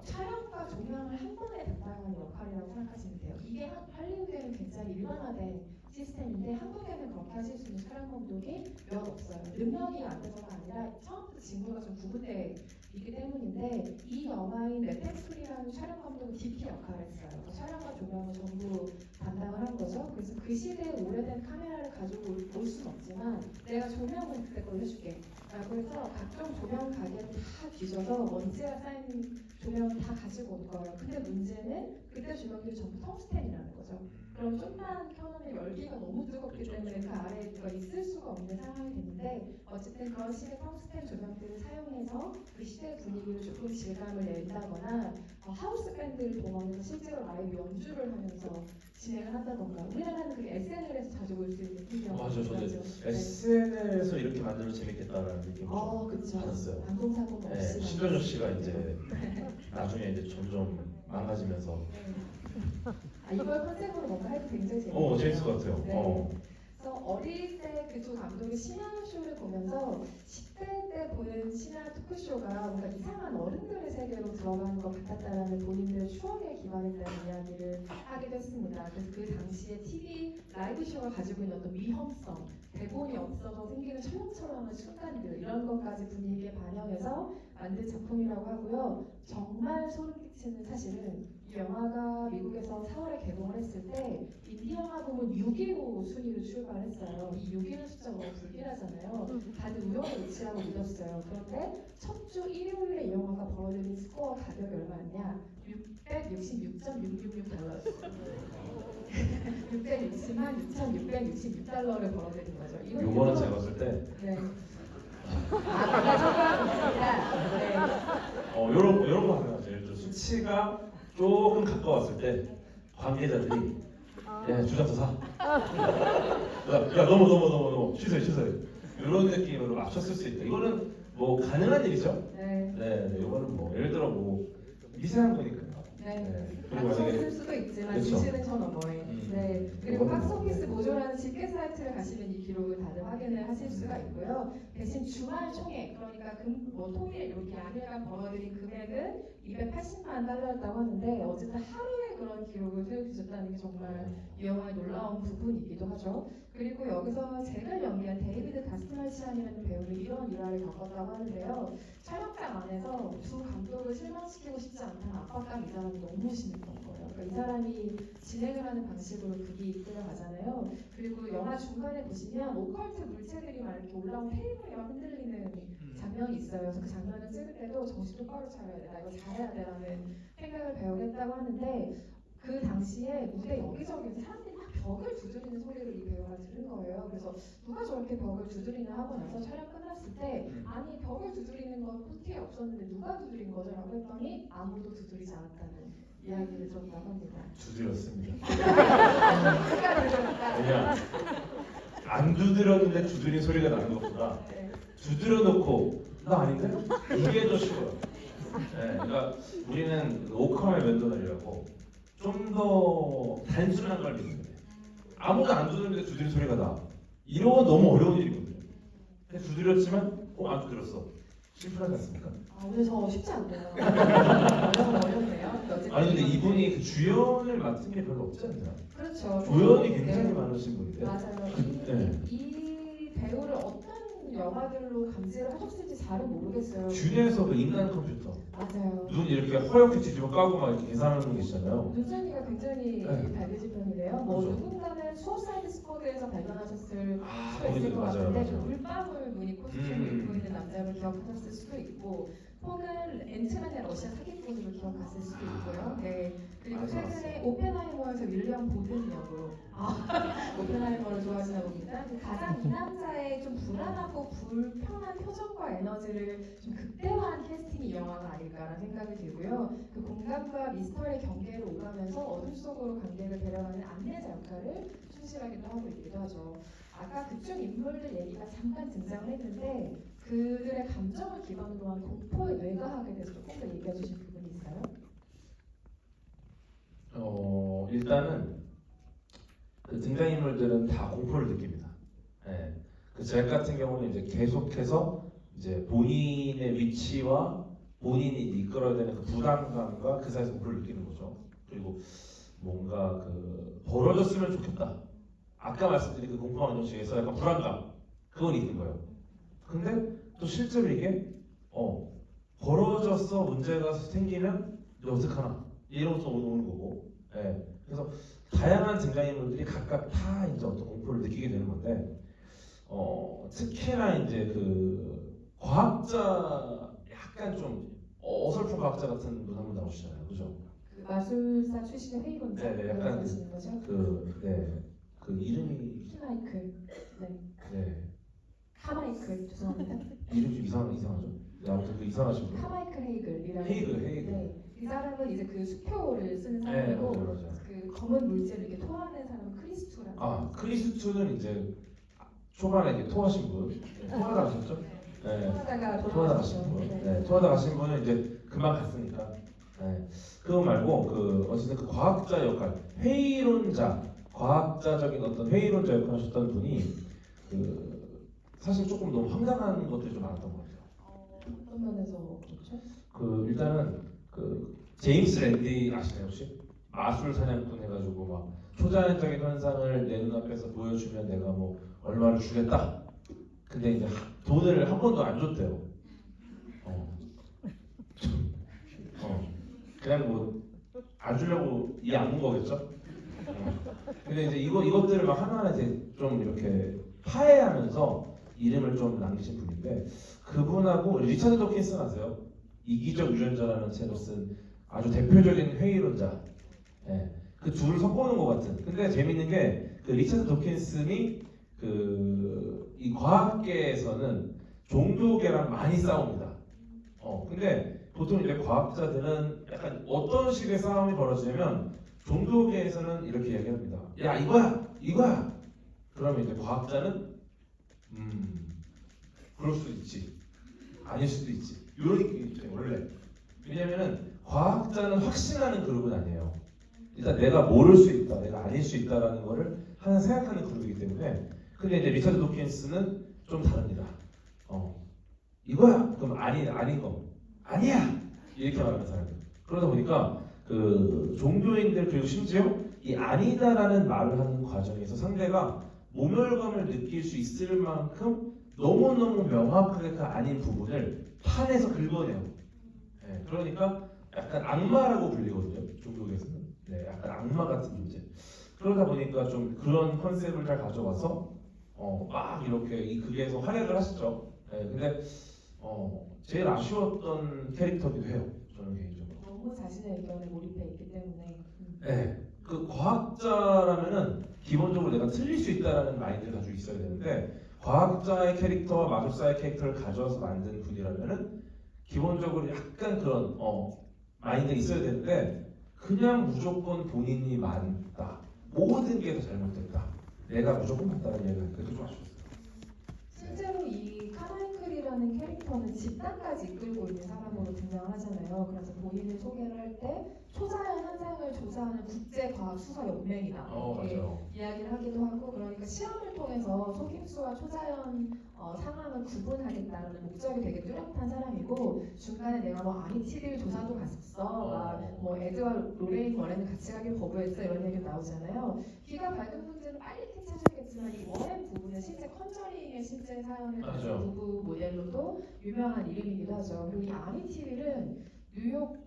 Speaker 1: 촬영과 조명을 한 번에 담당하는 역할이라고 생각하시면 돼요. 이게 할리우드에는 굉장히 일반화된 시스템인데 한국에는 그렇게 하실 수 있는 촬영 감독이 몇 없어요. 능력이 안 돼서가 아니라 처음부터 직무가 좀 구분돼 있기 때문인데 이 영화인 넷플릭스라는 촬영 감독은 DP 역할을 했어요. 촬영과 조명을 전부 담당을 한 거죠. 그래서 그 시대에 오래된 카메라를 가지고 올 수는 없지만 내가 조명은 그때 걸 해줄게. 그래서 각종 조명 가게를 다 뒤져서 먼지가 쌓인 조명을 다 다 가지고 올 거예요. 근데 문제는 그때 조명들이 전부 텅스텐이라는 거죠. 그럼 좀만 켜놓으면 열기가 너무 뜨겁기 때문에 그 아래에 누가 있을 수가 없는 상황이 됐는데 어쨌든 그런 식의 텅스텐 조명들을 사용해서 그 시대의 분위기를 조금 질감을 낸다거나 하우스 밴드를 동원해서 실제로 라이브 연주를 하면서 진행을 한다던가 우리나라는 그게 SNL에서 자주 볼 수 있는 풍경이라고
Speaker 3: 맞아, 저도
Speaker 1: 하죠.
Speaker 3: SNL에서 이렇게 만들면 재밌겠다라는 느낌을 좀
Speaker 1: 그쵸.
Speaker 3: 받았어요.
Speaker 1: 방송사고가
Speaker 3: 네,
Speaker 1: 없이
Speaker 3: 신동엽 씨가 이제 나중에 이제 점점 망가지면서
Speaker 1: 이걸 컨셉으로 뭔가 해도 굉장히 재밌어요.
Speaker 3: 재밌을 것 같아요.
Speaker 1: 네. 그래서 어릴 때 그 두 감독의 신화 쇼를 보면서 10대 때 보는 신화 토크쇼가 뭔가 이상한 어른들의 세계로 들어가는 것 같았다라는 본인들의 추억에 기반했다는 이야기를 하기도 했습니다. 그래서 그 당시에 TV 라이브 쇼가 가지고 있는 어떤 위험성, 대본이 없어서 생기는 철렁철렁한 순간들 이런 것까지 분위기에 반영해서 만든 작품이라고 하고요. 정말 소름 끼치는 사실은 이 영화가 미국에서 4월에 개봉을 했을 때 인디 영화 부문 6위로 순위를 출발했어요. 이 6위는 숫자가 너무 불길하잖아요. 다들 우연의 일치라고 믿었어요. 그런데 첫 주 일요일에 이 영화가 벌어들인 스코어 가격이 얼마였냐? 666.666달러였어요. 660만 6,666달러를 벌어들인 거죠.
Speaker 3: 요거는 제가 봤을 때
Speaker 1: 네. 제가 정확합니다. 네.
Speaker 3: 요런 거 하나 제일 수치가 조금 가까웠을 때 관계자들이 주작서 사. 야 너무 취소해. 이런 느낌으로 맞췄을 수 있다. 이거는 뭐 가능한 일이죠. 네, 이거는 뭐 예를 들어 뭐 미세한 거니까. 그리고
Speaker 1: 방송
Speaker 3: 만약에
Speaker 1: 쓸 수도 있지만
Speaker 3: 그렇죠.
Speaker 1: 지시는 전 어머니. 네. 그리고
Speaker 3: 이거는
Speaker 1: 박스오피스 모조라는 집계 사이트를 가시면 이 기록을 다들 확인을 하실 수가 있고요. 대신 주말 총액, 그러니까 뭐 통일 이렇게 양일간 벌어들인 금액은 280만 달러였다고 하는데 어쨌든 하루에 그런 기록을 세우셨다는 게 정말 이 영화의 놀라운 부분이기도 하죠. 그리고 여기서 잭을 연기한 데이비드 다스말치안이라는 배우는 이런 일화를 겪었다고 하는데요. 촬영장 안에서 두 감독을 실망시키고 싶지 않다는 압박감이 이 사람이 너무 심했던 거예요. 그러니까 이 사람이 진행을 하는 방식으로 극이 이끌어가잖아요. 그리고 영화 중간에 보시면 오컬트 물체들이 막 이렇게 올라온 테이블이 막 흔들리는 장면이 있어요. 그래서 그 장면을 찍을 때도 정신 똑바로 차려야 돼, 나 이거 잘해야 돼라는 생각을 배우겠다고 하는데 그 당시에 무대 여기저기에서 사람들이 막 벽을 두드리는 소리를 이 배우가 들은 거예요. 그래서 누가 저렇게 벽을 두드리나 하고 나서 촬영 끝났을 때 아니 벽을 두드리는 건 포트에 없었는데 누가 두드린 거죠? 라고 했더니 아무도 두드리지 않았다는 이야기를 들었다고 합니다.
Speaker 3: 두드렸습니다.
Speaker 1: 시간을 들었다.
Speaker 3: 왜냐 안 두드렸는데 두드린 소리가 나는 것보다 두드려 놓고 나 아닌데? 이게 더 쉬워요. 그러니까 우리는 오카의 왼손이라고 좀 더 단순한 걸 믿는데 아무도 안 두드리는데 두드린 소리가 나. 이런 건 너무 어려운 일이거든요. 근데 두드렸지만 안 두드렸어. 심플하지 않습니까?
Speaker 1: 오늘 저 쉽지 않네요. 어렵네요.
Speaker 3: 아니 근데 이분이 그 주연을 맡은 게 별로 없지 않나요?
Speaker 1: 그렇죠.
Speaker 3: 조연이 굉장히 많으신 분인데.
Speaker 1: 맞아요. 이 배우를 어떤 영화들로 감지를 하셨을지 잘은 모르겠어요.
Speaker 3: 균에서 그 인간 컴퓨터
Speaker 1: 맞아요.
Speaker 3: 눈 이렇게 허옇게 뒤집어 까고 막 이렇게 계산하는 분 계시잖아요.
Speaker 1: 눈썰미가 굉장히
Speaker 3: 네.
Speaker 1: 밝으신 편이래요. 뭐
Speaker 3: 그렇죠.
Speaker 1: 누군가는 수어사이드 스쿼드에서 발견하셨을 수도
Speaker 3: 거기도
Speaker 1: 있을 것
Speaker 3: 맞아요,
Speaker 1: 같은데 그
Speaker 3: 맞아요.
Speaker 1: 물방울 무늬 코스튬을 입고 있는 남자를 기억하셨을 수도 있고 혹은 앤트맨의 러시아 사기꾼으로 기억하실 수도 있고요. 네. 그리고 최근에 오펜하이머에서 윌리엄 보든 역으로 오펜하이머를 좋아하시나 봅니다. 가장 이 남자의 좀 불안하고 불평한 표정과 에너지를 좀 극대화한 캐스팅이 이 영화가 아닐까라는 생각이 들고요. 그 공감과 미스터리의 경계를 오가면서 어둠 속으로 관객을 데려가는 안내자 역할을 충실하기도 하고 있기도 하죠. 아까 그중 인물들 얘기가 잠깐 등장을 했는데 그들의 감정을 기반으로 한 공포의 뇌과학에 대해서 조금 더 얘기해 주실 부분이 있어요?
Speaker 3: 일단은 그 등장인물들은 다 공포를 느낍니다. 그잭 같은 경우는 이제 계속해서 이제 본인의 위치와 본인이 이끌어야 되는 그 부담감과 그 사이에서 공포를 느끼는 거죠. 그리고 뭔가 그 벌어졌으면 좋겠다. 아까 말씀드린 그 공포 안정식에서 약간 불안감 그건 있는 거예요. 근데 또 실제로 이게 벌어져서 문제가 생기면 이제 어떡하나 이런 것도 오는 거고. 그래서 다양한 등장인물들이 각각 다 이제 어떤 공포를 느끼게 되는 건데 특히나 이제 그 과학자 약간 좀 어설픈 과학자 같은 분 한 분 나오시잖아요, 그죠?
Speaker 1: 그 마술사 출신의 회의론자
Speaker 3: 네, 네, 약간
Speaker 1: 말씀하시는 거죠?
Speaker 3: 그 이름이
Speaker 1: 키마이클, 네,
Speaker 3: 네
Speaker 1: 카마이클 죄송합니다.
Speaker 3: 이름 좀 이상하죠? 네, 아무튼 그 이상하신 분.
Speaker 1: 카마이클 헤이글이라는
Speaker 3: 헤이글.
Speaker 1: 네, 이 사람은 이제 그 수표를 쓰는
Speaker 3: 네,
Speaker 1: 사람이고
Speaker 3: 맞아요.
Speaker 1: 그 검은 물질을 이렇게 토하는 사람은 크리스투라는
Speaker 3: 아 크리스투는 이제 초반에 이제 토하신 분, 토하다 가셨죠? 네.
Speaker 1: 토하다가
Speaker 3: 토하다 가신 분, 네, 토하다 가신 분은 이제 그만 갔으니까. 네. 그거 말고 그 어쨌든 그 과학자 역할, 회의론자, 과학자적인 어떤 회의론자 역할 하셨던 분이 그 사실 조금 너무 황당한 것들이 좀 많았던 것 같아요.
Speaker 1: 어떤 면에서 그렇죠?
Speaker 3: 그 일단은 그 제임스 랜디 아시나요 혹시? 마술 사냥꾼 해가지고 막 초자연적인 현상을 내 눈앞에서 보여주면 내가 뭐 얼마를 주겠다. 근데 이제 돈을 한 번도 안 줬대요. 그냥 뭐 안 주려고 이 안 온 거겠죠? 근데 이제 이것들을 막 하나하나 이제 좀 이렇게 파헤하면서 이름을 좀 남기신 분인데 그분하고 리차드 도킨슨 아세요? 이기적 유전자라는 책을 쓴 아주 대표적인 회의론자. 예, 그 둘을 섞어놓은 것 같은. 근데 재밌는 게 그 리차드 도킨슨이 그 이 과학계에서는 종교계랑 많이 싸웁니다. 근데 보통 이제 과학자들은 약간 어떤 식의 싸움이 벌어지냐면 종교계에서는 이렇게 얘기합니다. 야 이거야. 그러면 이제 과학자는 그럴 수도 있지. 아닐 수도 있지. 이런 느낌이 있죠 원래. 왜냐면은 과학자는 확신하는 그룹은 아니에요. 일단 내가 모를 수 있다, 내가 아닐 수 있다라는 거를 하나 생각하는 그룹이기 때문에. 근데 이제 리차드 도킨스는 좀 다릅니다. 이거야. 그럼 아닌 거. 아니야. 이렇게 말하는 사람이에요. 그러다 보니까 그 종교인들 그리고 심지어 이 아니다라는 말을 하는 과정에서 상대가 모멸감을 느낄 수 있을 만큼 너무너무 명확하게 그 아닌 부분을 판에서 긁어내요. 네, 그러니까 약간 악마라고 불리거든요. 종교에서는. 네, 약간 악마 같은 존재. 그러다 보니까 좀 그런 컨셉을 잘 가져와서 막 이렇게 이 극에서 활약을 하시죠. 네, 근데 제일 아쉬웠던 캐릭터기도 해요. 저는 개인적으로.
Speaker 1: 너무 자신의 의견에 몰입해 있기 때문에
Speaker 3: 네, 그 과학자라면은 기본적으로 내가 틀릴 수 있다라는 마인드를 가지고 있어야 되는데 과학자의 캐릭터와 마술사의 캐릭터를 가져와서 만든 분이라면은 기본적으로 약간 그런 마인드가 있어야 되는데 그냥 무조건 본인이 맞다. 모든 게 다 잘못됐다. 내가 무조건 맞다는 얘기가 그게 좀 아쉬웠어요.
Speaker 1: 실제로 이 카마이클이라는 캐릭터는 집단까지 이끌고 있는 사람으로 등장하잖아요. 그래서 본인을 소개를 할 때 초자연 현상을 조사하는 국제과학수사연맹이다 이렇게
Speaker 3: 맞아요.
Speaker 1: 이야기를 하기도 하고 그러니까 실험을 통해서 속임수와 초자연 상황을 구분하겠다는 목적이 되게 뚜렷한 사람이고 중간에 내가 뭐 아니티빌 조사도 갔었어 뭐 에드와 로레인 원에는 같이 가길 거부했어 이런 얘기 나오잖아요. 귀가 밝은 분들은 빨리 캐치하셨겠지만 이 원의 부분은 실제 컨저링의 실제 사연을 가진 부부 모델로도 유명한 이름이기도 하죠. 그리고 이 아니티빌은 뉴욕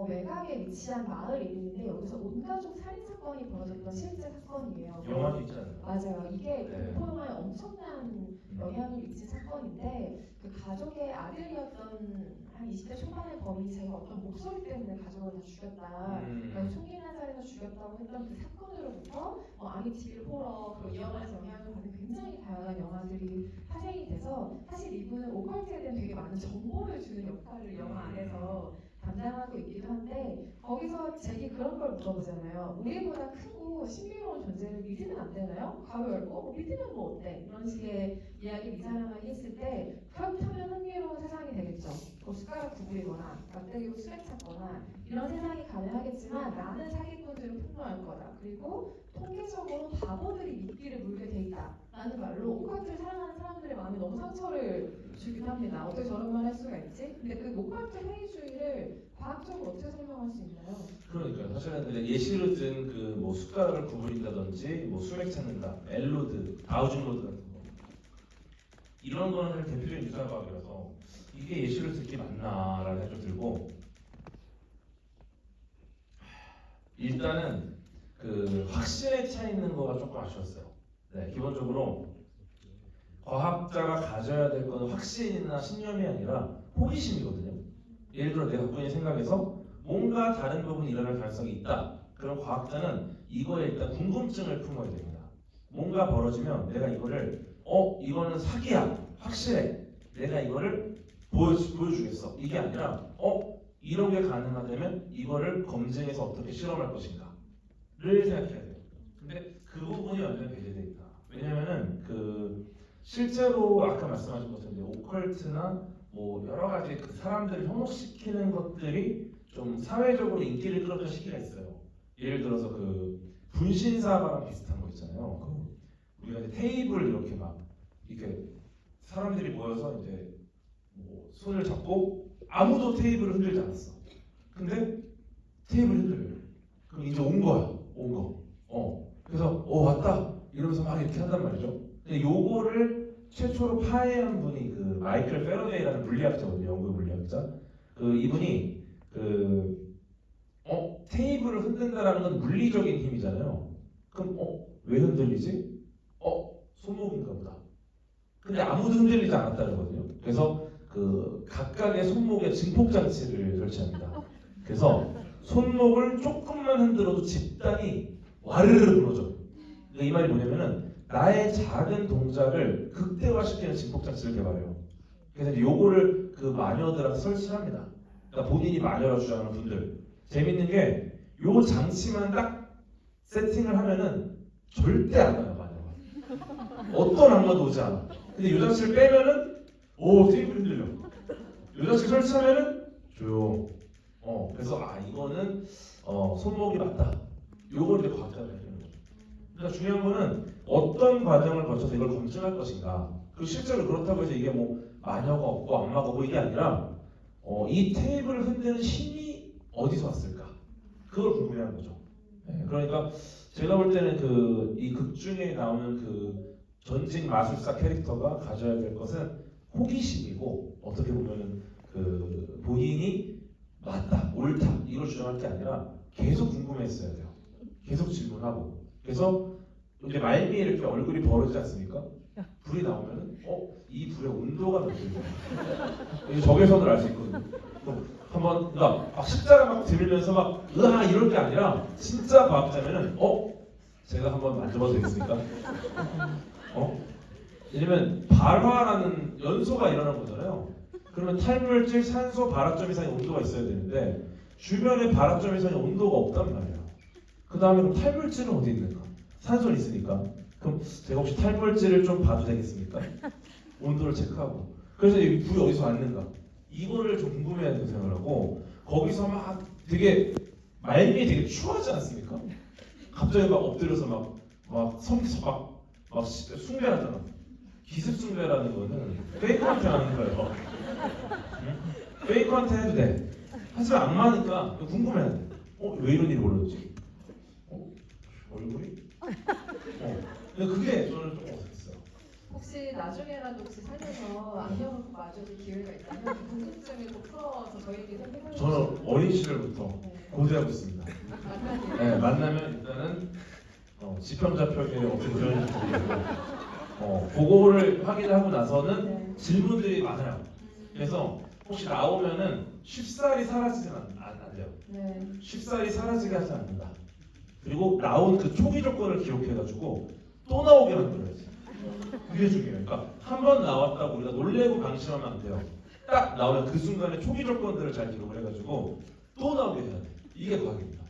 Speaker 1: 외곽에 위치한 마을 이름인데 여기서 온가족 살인 사건이 벌어졌던 실제 사건이에요.
Speaker 3: 영화도 있잖아요.
Speaker 1: 맞아요. 이게
Speaker 3: 네.
Speaker 1: 공포 영화에 엄청난 영향을 미친 사건인데 그 가족의 아들이었던 한 20대 초반의 범인이 제가 어떤 목소리 때문에 가족을 다 죽였다. 그러니까 총기난 살해서 죽였다고 했던 그 사건으로부터 아미티빌 호러 그리고 이 영화에서 영향을 받는 굉장히 다양한 영화들이 파생이 돼서 사실 이분은 오컬트에 대한 되게 많은 정보를 주는 역할을 영화 안에서 담당하고 있기도 한데 거기서 제게 그런 걸 물어보잖아요. 우리보다 크고 신비로운 존재를 믿으면 안 되나요? 가로 열고 믿으면 뭐 어때? 이런 식의 이야기를 이 사람에게 했을 때 그렇다면 흥미로운 세상이 되겠죠. 뭐 숟가락 구부리거나 막대기로 수액 찾거나 이런 세상이 가능하겠지만 나는 사기꾼들을 폭로할 거다. 그리고 통계적으로 바보들이 미끼를 물게 돼 있다. 라는 말로 오컬트를 사랑하는 사람들의 마음에 너무 상처를 주긴 합니다. 어떻게 저런 말 할 수가 있지? 근데 그 오컬트 회의주의를 과학적으로 어떻게 설명할 수 있나요?
Speaker 3: 그러니까 사실은 이제 예시로 든 그 뭐 숟가락을 구부린다든지 뭐 수액 찾는다, 엘로드, 다우징 로드 같은 거 이런 거는 사실 대표적인 유사과학이라서 이게 예시를 듣기 맞나라는 생각이 좀 들고 일단은 그 확신에 차 있는 거가 조금 아쉬웠어요. 네, 기본적으로 과학자가 가져야 될 거는 확신이나 신념이 아니라 호기심이거든요. 예를 들어 내가 갖고 있는 생각에서 뭔가 다른 부분이 일어날 가능성이 있다. 그럼 과학자는 이거에 일단 궁금증을 품어야 됩니다. 뭔가 벌어지면 내가 이거를 이거는 사기야. 확실해. 내가 이거를 보여주겠어. 이게 아니라 이런 게 가능하다면 이거를 검증해서 어떻게 실험할 것인가를 생각해야 돼요. 근데 그 부분이 완전 배제돼 있다. 왜냐면은 실제로 아까 말씀하신 것처럼 이제 오컬트나 뭐 여러 가지 그 사람들을 현혹시키는 것들이 좀 사회적으로 인기를 끌었던 시기가 있어요. 예를 들어서 분신사바랑 비슷한 거 있잖아요. 우리가 이제 테이블 이렇게 사람들이 모여서 이제 뭐 손을 잡고 아무도 테이블을 흔들지 않았어. 근데 테이블 흔들려요. 그럼 이제 온 거야. 온 거. 그래서 왔다 이러면서 막 이렇게 한단 말이죠. 근데 요거를 최초로 파해한 분이 마이클 페러데이라는 물리학자거든요. 영국 물리학자. 이분이 테이블을 흔든다라는 건 물리적인 힘이잖아요. 그럼 왜 흔들리지? 손목인가 보다. 근데 아무도 흔들리지 않았다는 거거든요. 그래서 각각의 손목에 증폭 장치를 설치합니다. 그래서 손목을 조금만 흔들어도 집단이 와르르 무너져. 그러니까 이 말이 뭐냐면은 나의 작은 동작을 극대화시키는 증폭 장치를 개발해요. 그래서 이제 요거를 마녀들한테 설치합니다. 그러니까 본인이 마녀라고 주장하는 분들. 재밌는 게 요 장치만 딱 세팅을 하면은 절대 안 와요, 마녀가. 어떤 악마도 오지 않아. 근데 요 장치를 빼면은 테이블 흔들려. 요 장치 설치하면은 조용. 그래서 이거는 손목이 맞다. 요걸 이제 과학자가 해주는 거죠. 그러니까 중요한 거는 어떤 과정을 거쳐서 이걸 검증할 것인가. 그리고 실제로 그렇다고 해서 이게 뭐 마녀가 없고 악마가 없고 이게 아니라 이 테이블을 흔드는 힘이 어디서 왔을까? 그걸 궁금해하는 거죠. 네, 그러니까 제가 볼 때는 이 극 중에 나오는 전직 마술사 캐릭터가 가져야 될 것은 호기심이고 어떻게 보면은 본인이 맞다, 옳다 이걸 주장할 게 아니라 계속 궁금했어야 돼요. 계속 질문하고. 그래서 이제 말미에 이렇게 얼굴이 벌어지지 않습니까? 불이 나오면은 이 불의 온도가 몇 도인가? 이게 적외선을 알 수 있거든요. 한번 막 십자가 막 들으면서 막 으아 이럴 게 아니라 진짜 과학자면은 제가 한번 만져봐도 되겠습니까? 왜냐면 발화라는 연소가 일어나는 거잖아요. 그러면 탈물질, 산소, 발화점 이상의 온도가 있어야 되는데 주변에 발화점 이상의 온도가 없단 말이에요. 그 다음에 그럼 탈물질은 어디 있는가? 산소는 있으니까. 그럼 제가 혹시 탈물질을 좀 봐도 되겠습니까? 온도를 체크하고. 그래서 이 불이 어디서 왔는가? 이거를 좀 궁금해하는 생각을 하고 거기서 막 되게 말미에 되게 추하지 않습니까? 갑자기 막 엎드려서 막 섬기서 막 숭배하잖아. 기습 숭배라는 거는 페이커한테 하는 거예요. 응? 페이커한테 해도 돼. 하지만 악마니까 궁금해야 돼. 왜 이런 일이 벌어졌지? 얼굴이? 근데 그게 저는 조금 어색했어요.
Speaker 1: 혹시 나중에라도 살면서 안경을 꼭 맞을 기회가 있다면 궁금증을 꼭 풀어서 저희에게 설명해 주시면.
Speaker 3: 저는 어린 시절부터 고대하고 있습니다. 네, 만나면 일단은 지평자표계 어떻게 그런지 모르겠고 그거를 확인하고 나서는 질문들이 많아요. 그래서 혹시 나오면은 쉽사리 사라지진 안 돼요.
Speaker 1: 네.
Speaker 3: 쉽사리 사라지게 하지 않는다. 그리고 나온 초기 조건을 기록해가지고 또 나오게 만들어야지. 그게 중요해요. 그러니까 한 번 나왔다고 우리가 놀래고 방심하면 안 돼요. 딱 나오면 그 순간에 초기 조건들을 잘 기록을 해가지고 또 나오게 해야 돼. 이게 과학입니다.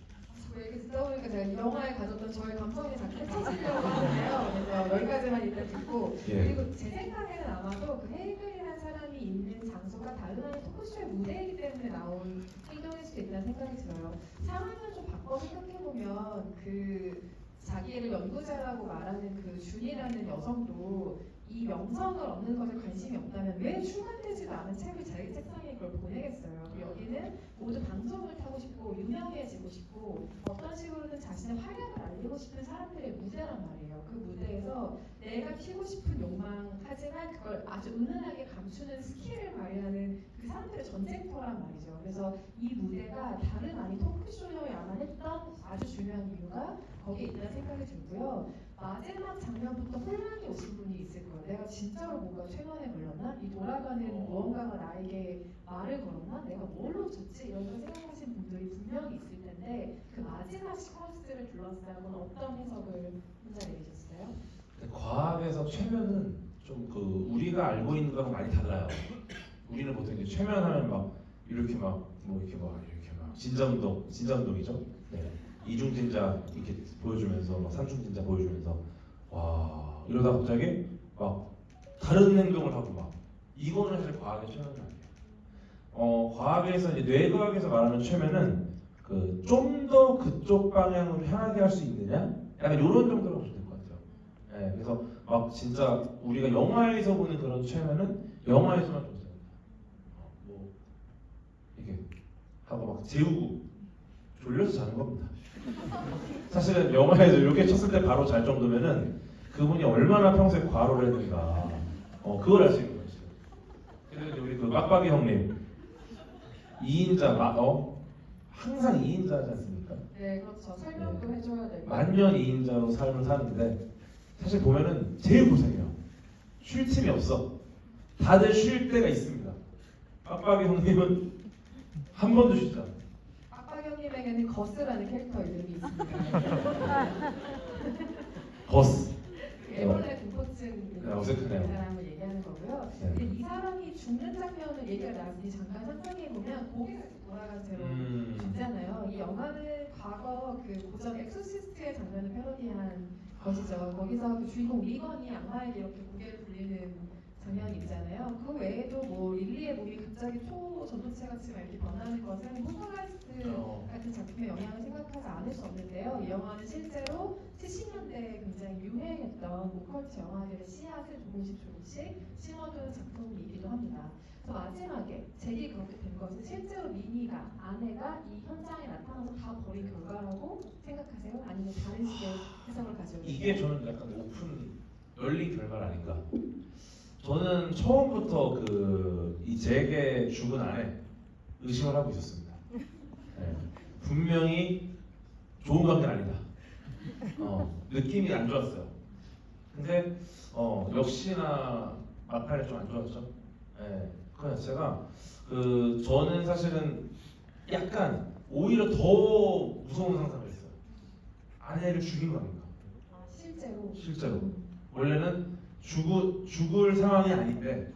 Speaker 1: 저 얘기 듣다 보니까 제가 이 영화에 가졌던 저의 감성이 다 펼쳐지려고 하는데요. 그래서 여기까지만 일단 듣고 그리고 제 생각에는 아마도 헤이글이라는 사람이 있는 장소가 다른 하나의 토크쇼의 무대이기 때문에 나온 행동일 수도 있다는 생각이 들어요. 상황을 좀 바꿔 생각해보면 자기를 연구자라고 말하는 준이라는 여성도 이 명성을 얻는 것에 관심이 없다면 왜 출간되지도 않은 책을 자기 책상에 그걸 보내겠어요. 여기는 모두 방송을 타고 싶고 유명해지고 싶고 어떤 식으로든 자신의 활약을 알리고 싶은 사람들의 무대란 말이에요. 그 무대에서 내가 키고 싶은 욕망 하지만 그걸 아주 은은하게 감추는 스킬을 발휘하는 그 사람들의 전쟁터란 말이죠. 그래서 이 무대가 다른 아닌 토크쇼여야만 했던 아주 중요한 이유가 거기에 있다는 생각이 들고요. 마지막 장면부터 혼란이 오신 분이 있을 거예요. 내가 진짜로 뭔가 최면에 걸렸나? 이 돌아가는 무언가가 나에게 말을 걸었나? 내가 뭘 놓쳤지? 이런 걸 생각하신 분들이 분명히 있을 텐데 그 마지막 시퀀스를 둘러싸고 어떤 해석을 혼자 내리셨어요?
Speaker 3: 과학에서 최면은 좀 우리가 알고 있는 거랑 많이 달라요. 우리는 보통 이제 최면하면 막 이렇게 막 진자운동이죠. 네. 이중진자 이렇게 보여주면서 막 삼중진자 보여주면서 와 이러다 갑자기 막 다른 행동을 하고 막 이거는 사실 과학의 최면은 아니에요. 과학에서 이제 뇌과학에서 말하는 최면은 좀 더 그쪽 방향으로 향하게 할 수 있느냐? 약간 이런 정도로 보시면 될 것 같아요. 네, 그래서 막 진짜 우리가 영화에서 보는 그런 최면은 영화에서만 좀 뭐 이게 하고 막 재우고 졸려서 자는 겁니다. 사실은 영화에서 이렇게 쳤을 때 바로 잘 정도면은 그분이 얼마나 평소에 과로를 했는가 그걸 알 수 있는 거죠. 그래서 이제 우리 빡빡이 형님 2인자 항상 2인자 하지 않습니까?
Speaker 1: 네, 그렇죠. 설명도
Speaker 3: 네.
Speaker 1: 해줘야 되고.
Speaker 3: 만년 2인자로 삶을 사는데 사실 보면은 제일 고생해요. 쉴 틈이 없어. 다들 쉴 때가 있습니다. 빡빡이 형님은 한 번도 쉬지 않아요.
Speaker 1: 빡빡형님에게는 거스라는 캐릭터 이름이 있습니다.
Speaker 3: 거스.
Speaker 1: 애벌레 공포증
Speaker 3: 네, 어색하네요.
Speaker 1: 사람을 얘기하는 거고요.
Speaker 3: 네.
Speaker 1: 근데 이 사람이 죽는 장면을 얘기가 나왔으니 잠깐 상상해 보면 고개가 돌아간 채로 죽잖아요. 이 영화는 과거 그 고전 엑소시스트의 장면을 패러디한 것이죠. 거기서 그 주인공 리건이 악마에게 이렇게 고개를 돌리는 장면이 있잖아요. 그 외에도 뭐 릴리의 몸이 갑자기 초전도체 같이 막 이렇게 변하는 것은 폴터가이스트 같은 작품의 영향을 생각하지 않을 수 없는데요. 이 영화는 실제로 70년대에 굉장히 유행했던 오컬트 영화들의 씨앗을 조금씩 심어둔 작품이기도 합니다. 그래서 마지막에 제기 그렇게 된 것은 실제로 미니가 아내가 이 현장에 나타나서 다 버린 결과라고 생각하세요? 아니면 다른 식의 해석을 가지고 계세요?
Speaker 3: 이게 저는 약간 열린 결말 아닌가. 저는 처음부터 이 제게 죽은 아내 의심을 하고 있었습니다. 네. 분명히 좋은 관계는 아니다. 느낌이 안 좋았어요. 근데 역시나 막판에 좀 안 좋았죠. 네. 그 자체가 저는 사실은 약간 오히려 더 무서운 상상을 했어요. 아내를 죽인 거 아닌가. 실제로. 원래는 죽을 상황이 아닌데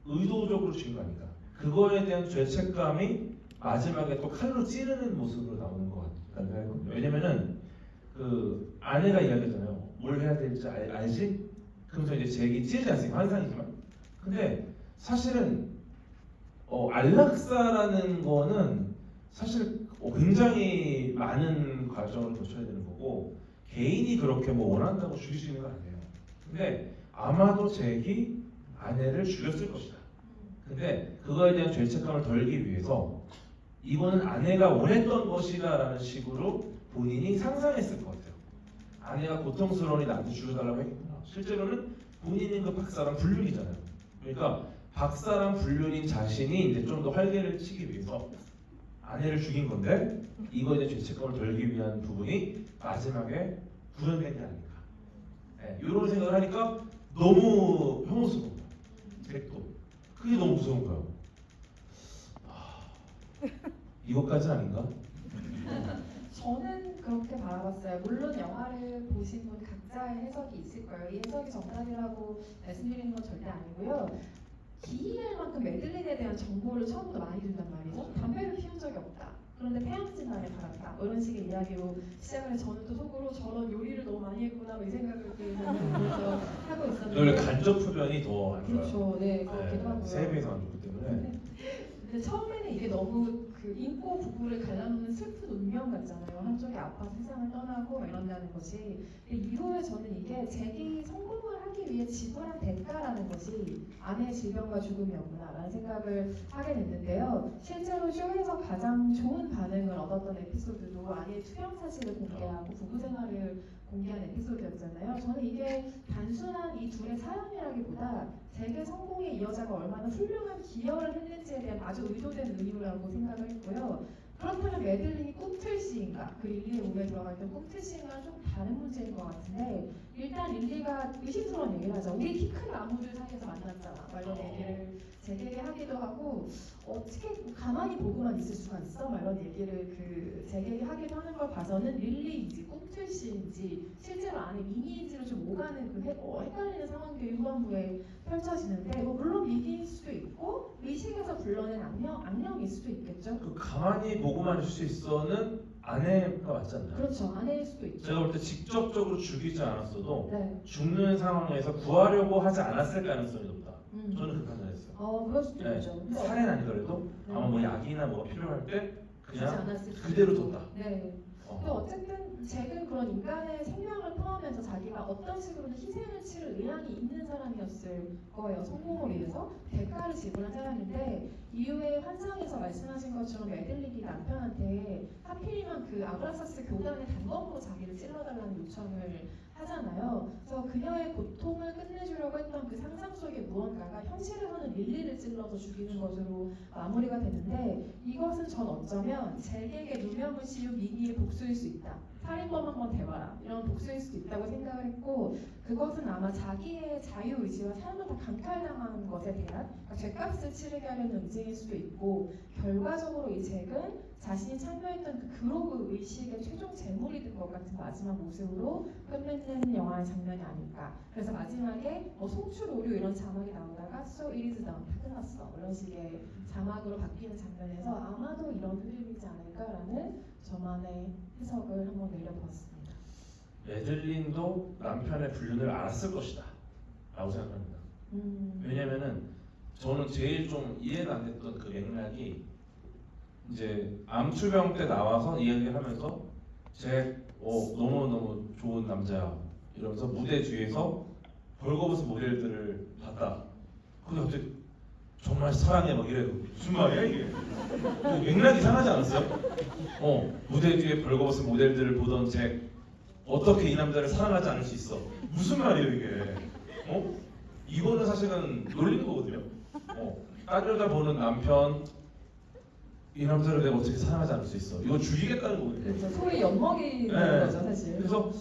Speaker 3: 의도적으로 죽인 거 아닌가. 그거에 대한 죄책감이 마지막에 또 칼로 찌르는 모습으로 나오는 것 같다는 생각이 듭니다. 왜냐면은 아내가 이야기했잖아요. 뭘 해야 될지 알지? 그러면서 이제 잭이 찌르지 않습니까? 환상이지만. 근데 사실은 안락사라는 거는 사실 굉장히 많은 과정을 거쳐야 되는 거고 개인이 그렇게 원한다고 죽일 수 있는 건 아니에요. 근데 아마도 잭이 아내를 죽였을 것이다. 근데 그거에 대한 죄책감을 덜기 위해서 이거는 아내가 원했던 것이다라는 식으로 본인이 상상했을 것 같아요. 아내가 고통스러우니 나한테 죽여달라고 했구나. 실제로는 본인은 그 박사랑 불륜이잖아요. 그러니까 박사랑 불륜인 자신이 이제 좀 더 활개를 치기 위해서 아내를 죽인 건데 이거에 대한 죄책감을 덜기 위한 부분이 마지막에 구현된 게 아닌가. 네, 이런 생각을 하니까 너무 혐오스러운 거예요. 잭도. 그게 너무 무서운 거예요. 이것까지는 아닌가?
Speaker 1: 저는 그렇게 바라봤어요. 물론 영화를 보신 분 각자의 해석이 있을 거예요. 이 해석이 정답이라고 말씀드리는 건 절대 아니고요. 기이할 만큼 메들린에 대한 정보를 처음부터 많이 준단 말이죠. 담배를 피운 적이 없다. 그런데 폐암진 날에 달았다. 뭐 이런 식의 이야기로 시작을 해서 저는 또 속으로 저런 요리를 너무 많이 했구나 이 생각을 그래서 하고 있었는데
Speaker 3: 원래 간접 흡연이 더 안 좋아요.
Speaker 1: 그렇죠. 네, 그렇기도 하고요.
Speaker 3: 3배에서 안 좋기 때문에.
Speaker 1: 근데 처음에는 이게 너무 그 인고 부부를 갈라놓는 슬픈 운명 같잖아요. 한쪽이 아파서 세상을 떠나고 막 이런다는 것이. 근데 이후에 저는 이게 잭이 성공을 하기 위해 지불한 대가라는 것이 아내의 질병과 죽음이었구나라는 생각을 하게 됐는데요. 실제로 쇼에서 가장 좋은 반응을 얻었던 에피소드도 아내의 투영 사실을 공개하고 부부 생활을 공개한 에피소드였잖아요. 저는 이게 단순한 이 둘의 사연이라기보다 잭의 성공의 이 여자가 얼마나 훌륭한 기여를 했는지에 대한 아주 의도된 의유라고 생각을 했고요. 그렇다면 메들린이 꿈 꿈틀씨인가, 그 릴리의 몸에 들어가 있던 꿈틀씨인가는 좀 다른 문제인 것 같은데, 일단 릴리가 의심스러운 얘기를 하죠. 우리 키 큰 나무들 사이에서 만났잖아. 막 이런 얘기를 제게 하기도 하고, 어떻게 가만히 보고만 있을 수가 있어? 막 이런 얘기를 제게 하기도 하는 걸 봐서는 릴리인지 꿈틀씨인지 실제로 안에 미니인지를 좀 오가는 헷갈리는 상황들이 후반부에 펼쳐지는데, 뭐 물론 미니일 수도 있고 의식에서 불러낸 악령일 수도 있겠죠.
Speaker 3: 그 가만히 보고만 있을 수 있어는 아내가 맞지 않나요?
Speaker 1: 그렇죠. 아내일 수도 있죠.
Speaker 3: 제가 볼 때 직접적으로 죽이지 않았어도
Speaker 1: 네.
Speaker 3: 죽는 상황에서 구하려고 하지 않았을 가능성이 높다. 저는 그 판단했어요.
Speaker 1: 그럴 수도
Speaker 3: 네.
Speaker 1: 있죠. 근데
Speaker 3: 살해는 아니더라도
Speaker 1: 네.
Speaker 3: 아마 뭐 약이나 뭐가 필요할 때
Speaker 1: 하지
Speaker 3: 그냥
Speaker 1: 않았을 수도
Speaker 3: 그대로
Speaker 1: 있고.
Speaker 3: 뒀다.
Speaker 1: 네.
Speaker 3: 어.
Speaker 1: 근데 어쨌든 잭은 그런 인간의 생명을 포함해서 자기가 어떤 식으로든 희생을 치를 의향이 있는 사람이었을 거예요. 성공을 위해서 대가를 지불한 사람인데, 이후에 환상에서 말씀하신 것처럼 메들릭이 남편한테 하필이면 그 아브라사스 교단의 단검으로 자기를 찔러달라는 요청을 하잖아요. 그래서 그녀의 고통을 끝내주려고 했던 그 상상 속의 무언가가 현실에서는 릴리를 찔러서 죽이는 것으로 마무리가 되는데, 이것은 전 어쩌면 잭에게 누명을 씌운 미니의 복수일 수 있다. 살인범 한번 대봐라. 이런 복수일 수도 있다고 생각을 했고, 그것은 아마 자기의 자유의지와 삶을 다 강탈당하는 것에 대한 죗값을 치르게 하려는 응징일 수도 있고, 결과적으로 이 잭은 자신이 참여했던 그 그로브 의식의 최종 재물이 된 것 같은 마지막 모습으로 끝맺는 영화의 장면이 아닐까. 그래서 마지막에 송출 오류 이런 자막이 나오다가 So it is done, 다 끝났어 이런 식의 자막으로 바뀌는 장면에서 아마도 이런 흐름이지 않을까라는 저만의 해석을 한번 내려보았습니다.
Speaker 3: 메들린도 남편의 불륜을 알았을 것이다 라고 생각합니다. 왜냐면은 저는 제일 좀 이해가 안 됐던 그 맥락이, 이제 암투병 때 나와서 이야기를 하면서 너무너무 좋은 남자야 이러면서 무대 뒤에서 벌거벗은 모델들을 봤다. 근데 갑자기 정말 사랑해 막 이래도 무슨 말이야 이게? 맥락이 이상하지 않았어요? 무대 뒤에 벌거벗은 모델들을 보던 잭, 어떻게 이 남자를 사랑하지 않을 수 있어? 무슨 말이에요 이게? 이거는 사실은 놀리는 거거든요. 딴 여자 보는 남편, 이 남자를 내가 어떻게 사랑하지 않을 수 있어? 이거 죽이겠다는 거거든요.
Speaker 1: 그렇죠. 소위 엿먹이는
Speaker 3: 네.
Speaker 1: 거죠 사실.
Speaker 3: 그래서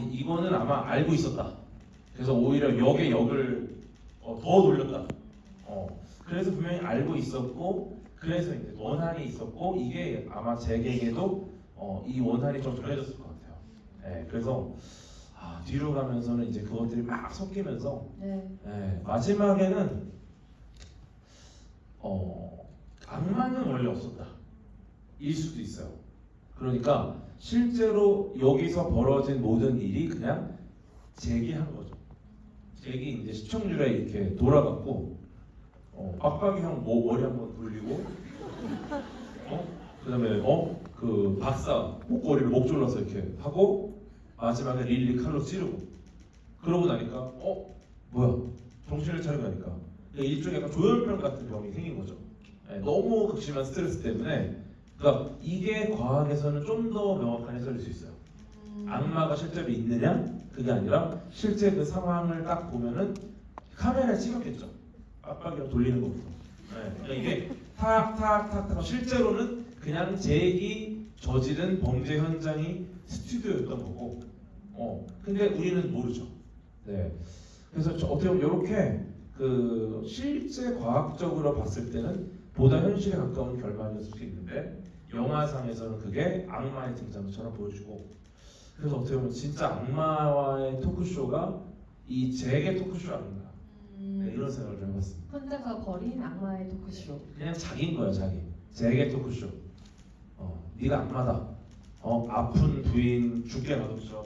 Speaker 3: 이거는 아마 알고 있었다. 그래서 오히려 역의 역을 더 돌렸다. 그래서 분명히 알고 있었고, 그래서 이제 원한이 있었고, 이게 아마 잭에게도 이 원한이 좀 전해졌을 것 같아요. 네, 그래서 뒤로 가면서는 이제 그것들이 막 섞이면서 마지막에는 악마는 원래 없었다 일 수도 있어요. 그러니까 실제로 여기서 벌어진 모든 일이 그냥 잭이 한 거죠. 잭이 이제 시청률에 이렇게 돌아갔고, 빡빡이 형 머리 한번 돌리고, 그다음에 그 박사 목걸이를 목 졸라서 이렇게 하고, 마지막에 릴리 칼로 찌르고, 그러고 나니까 뭐야 정신을 차리고 나니까 일종의 약간 조현병 같은 병이 생긴 거죠. 너무 극심한 스트레스 때문에. 그러니까 이게 과학에서는 좀 더 명확한 해설일 수 있어요. 악마가 실제로 있느냐? 그게 아니라 실제 그 상황을 딱 보면은 카메라에 찍었겠죠. 빡빡이랑 돌리는 거부터. 그러니까 이게 탁탁탁탁 실제로는 그냥 잭이 저지른 범죄 현장이 스튜디오였던 거고, 근데 우리는 모르죠. 네. 그래서 어떻게 보면 이렇게 그 실제 과학적으로 봤을 때는 보다 현실에 가까운 결말이었을 수 있는데, 영화상에서는 그게 악마의 등장처럼 보여주고, 그래서 어떻게 보면 진짜 악마와의 토크쇼가 이 잭의 토크쇼 아닌가, 이런 생각을 좀 해봤습니다.
Speaker 1: 혼자서 벌인 악마의 토크쇼.
Speaker 3: 그냥 자기인 거야, 자기. 잭의 토크쇼. 네가 악마다. 아픈 부인 죽게 놔뒀죠.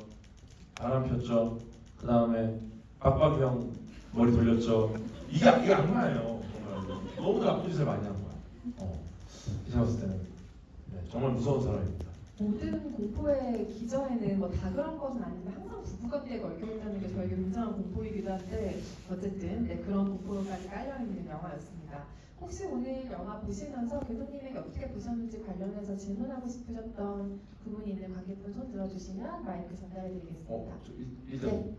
Speaker 3: 바람 폈죠. 그 다음에 빡빡이 형 머리 돌렸죠. 이게 악마예요. 정말 너무 나쁜 짓을 많이 한 거야. 제가 봤을 때는 정말 무서운 사람입니다.
Speaker 1: 모든 공포의 기전에는 뭐 다 그런 것은 아닌데 항상 부부관계가 얽혀있다는 게 저에게 굉장한 공포이기도 한데, 어쨌든 그런 공포까지 깔려있는 영화였습니다. 혹시 오늘 영화 보시면서 교수님에게 어떻게 보셨는지 관련해서 질문하고 싶으셨던 부분이 있는 관객분 손 들어주시면 마이크 전달해드리겠습니다.
Speaker 3: 일단
Speaker 1: 네.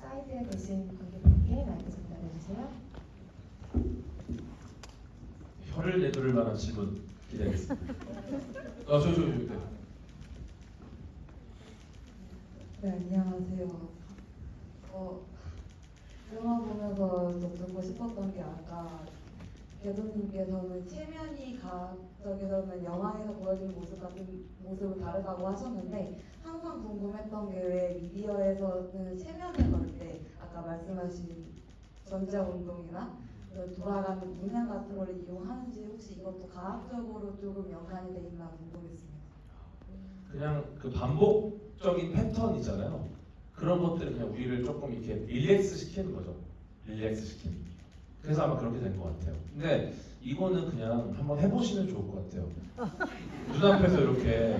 Speaker 1: 사이드에 계신 관객분께 마이크 전달해주세요.
Speaker 3: 혀를 내두를 만한 질문. 기대하겠습니다. 저기.
Speaker 4: 네, 안녕하세요. 영화 보면서 좀 듣고 싶었던 게 아까 교수님께서는 체면이 과학적에서는 영화에서 보여주는 모습 같은 모습은 다르다고 하셨는데 항상 궁금했던 게 왜 미디어에서는 체면을 걸 때 아까 말씀하신 전자운동이나 돌아가는 문양 같은 걸 이용하는지 혹시 이것도 과학적으로 조금 연관이 돼 있나 궁금했습니다.
Speaker 3: 그냥 그 반복적인 패턴 있잖아요. 그런 것들을 그냥 우리를 조금 이렇게 릴렉스 시키는 거죠. 릴렉스 시키는. 그래서 아마 그렇게 된 것 같아요. 근데 이거는 그냥 한번 해보시면 좋을 것 같아요. 눈앞에서 이렇게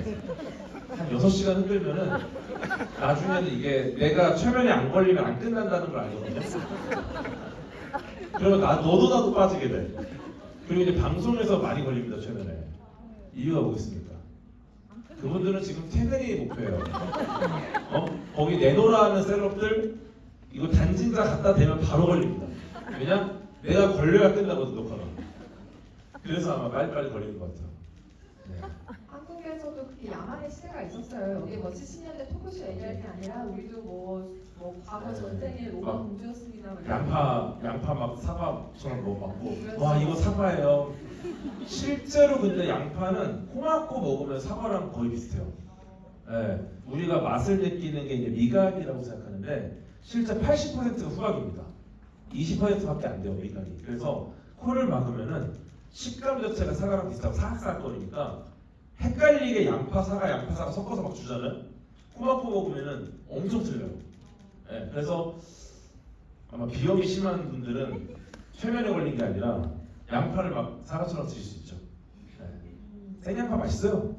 Speaker 3: 한 6시간 흔들면은 나중에는 이게 내가 최면에 안 걸리면 안 끝난다는 걸 알거든요. 그러면 너도 나도 빠지게 돼. 그리고 이제 방송에서 많이 걸립니다, 최면에. 이유가 뭐겠습니까? 그분들은 지금 퇴근이 목표예요. 거기 내노라는 셋업들 이거 단진자 갖다 대면 바로 걸립니다. 왜냐? 내가 걸려야 끝나거든, 녹화가. 그래서 아마 빨리빨리 걸리는 것 같아요. 네.
Speaker 1: 한국에서도 그렇게 야만의 시대가 있었어요. 여기 뭐 70년대 토크쇼 얘기할 게 아니라 우리도 뭐 과거 전쟁의 로마 공주였습니다.
Speaker 3: 양파 막 사과처럼 뭐 먹고 와 이거 사과예요. 실제로 근데 양파는 코 막고 먹으면 사과랑 거의 비슷해요. 예, 우리가 맛을 느끼는 게 이제 미각이라고 생각하는데 실제 80%가 후각입니다. 20%밖에 안 돼요 미각이. 그래서 코를 막으면은 식감 자체가 사과랑 비슷하고 사각사각거리니까 헷갈리게 양파 사과 섞어서 막 주잖아요. 코 막고 먹으면은 엄청 틀려요. 예, 그래서 아마 비염이 심한 분들은 최면에 걸린 게 아니라 양파를 막 사과처럼 드실 수 있죠. 네. 생양파 맛있어요.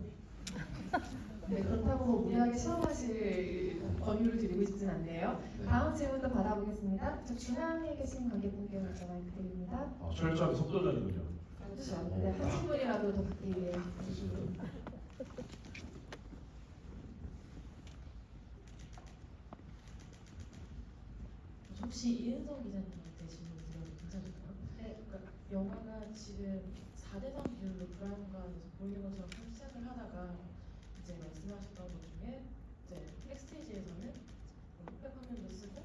Speaker 1: 네, 그렇다고 뭐 무리하게 시험하실 권유를 드리고 싶진 않네요.
Speaker 3: 네.
Speaker 1: 다음 질문도 받아보겠습니다. 저 중앙에 계신 관객분께 먼저 마이크 드립니다.
Speaker 3: 철저하게 속도전이군요.
Speaker 1: 그렇죠. 네, 한 질문이라도 더 받기 위해.
Speaker 5: 혹시 이은성 기자님한테 질문 드려도 괜찮을까요?
Speaker 1: 네.
Speaker 5: 그러니까 영화가 지금 4대3 비율로 브라운관에서 보이는 것처럼 시작을 하다가 이제 말씀하셨던 것 중에 이제 백스테이지에서는 흑백 화면도 쓰고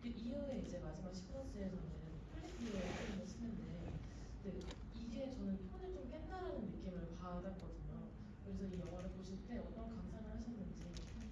Speaker 5: 그 이후에 이제 마지막 시퀀스에서는 플립뷰의 화면을 쓰는데 근데 이게 저는 톤을 좀 깬다라는 느낌을 받았거든요. 그래서 이 영화를 보실 때 어떤 감상을 하셨는지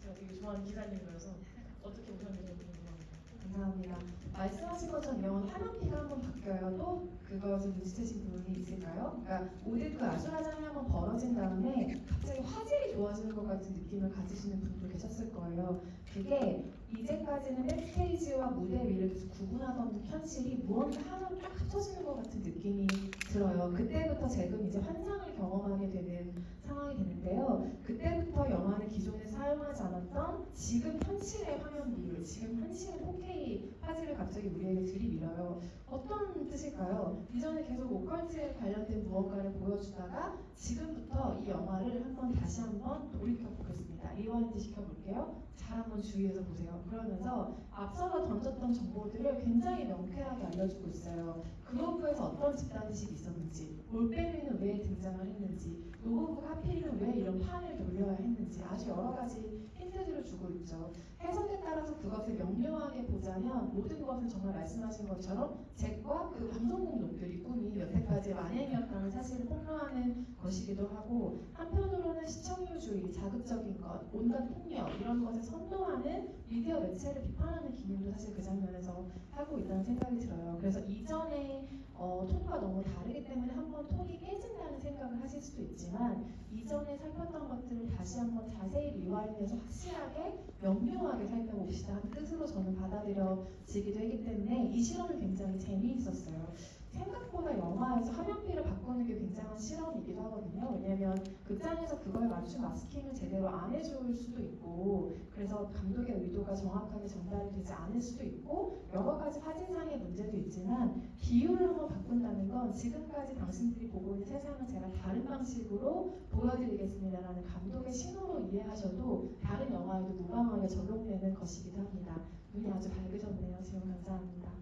Speaker 5: 제가 되게 좋아하는 기자님이라서 어떻게 보셨는지 궁금합니다.
Speaker 1: 감사합니다. 말씀하신 것처럼 영화 화면피가 한번 바뀌어요. 또 그거 좀 눈치채신 부분이 있을까요? 그러니까 오늘 그 아수라장이 한번 벌어진 다음에 갑자기 화질이 좋아지는 것 같은 느낌을 가지시는 분도 계셨을 거예요. 그게 이제까지는 백스테이지와 무대 위를 계속 구분하던 현실이 무언가 하나로 딱 합쳐지는 것 같은 느낌이 들어요. 그때부터 지금 이제 환상을 경험하게 되는 상황이 되는데요. 그때부터 영화는 기존에 사용하지 않았던 지금 현실의 화면 비율, 지금 현실의 4K 화질을 갑자기 우리에게 들이밀어요. 어떤 뜻일까요? 이전에 계속 오컬트에 관련된 무언가를 보여주다가 지금부터 이 영화를 다시 한번 돌이켜 보겠습니다. 리와인드 시켜볼게요. 잘 한번 주의해서 보세요. 그러면서 앞서서 던졌던 정보들을 굉장히 명쾌하게 알려주고 있어요. 그로브에서 어떤 집단 지식이 있었는지, 올빼미는 왜 등장을 했는지, 노부부가 하필이면 왜 이런 판을 돌려야 했는지 아주 여러 가지 힌트들을 주고 있죠. 해석에 따라서 그것을 명료하게 보자면 모든 것은 정말 말씀하신 것처럼 잭과 그 방송국놈들이 꿈이 여태까지 만행이었다는 사실을 폭로하는 것이기도 하고 한편으로는 시청률주의, 자극적인 것, 온갖 폭력 이런 것을 선도하는 미디어 매체를 비판하는 기능도 사실 그 장면에서 하고 있다는 생각이 들어요. 그래서 이전에 톤과 너무 다르기 때문에 한번 톤이 깨진다는 생각을 하실 수도 있지만 이전에 살폈던 것들을 다시 한번 자세히 리와인드해서 확실하게 명료하게 살펴봅시다 하는 뜻으로 저는 받아들여지기도 했기 때문에 이 실험이 굉장히 재미있었어요. 생각보다 영화에서 화면비를 바꾸는 게 굉장한 실험이기도 하거든요. 왜냐하면 극장에서 그걸 맞춤 마스킹을 제대로 안 해줄 수도 있고 그래서 감독의 의도가 정확하게 전달이 되지 않을 수도 있고 여러 가지 사진상의 문제도 있지만 비율을 한번 바꾼다는 건 지금까지 당신들이 보고 있는 세상은 제가 다른 방식으로 보여드리겠습니다라는 감독의 신호로 이해하셔도 다른 영화에도 무방하게 적용되는 것이기도 합니다. 눈이 아주 밝으셨네요. 질문 감사합니다.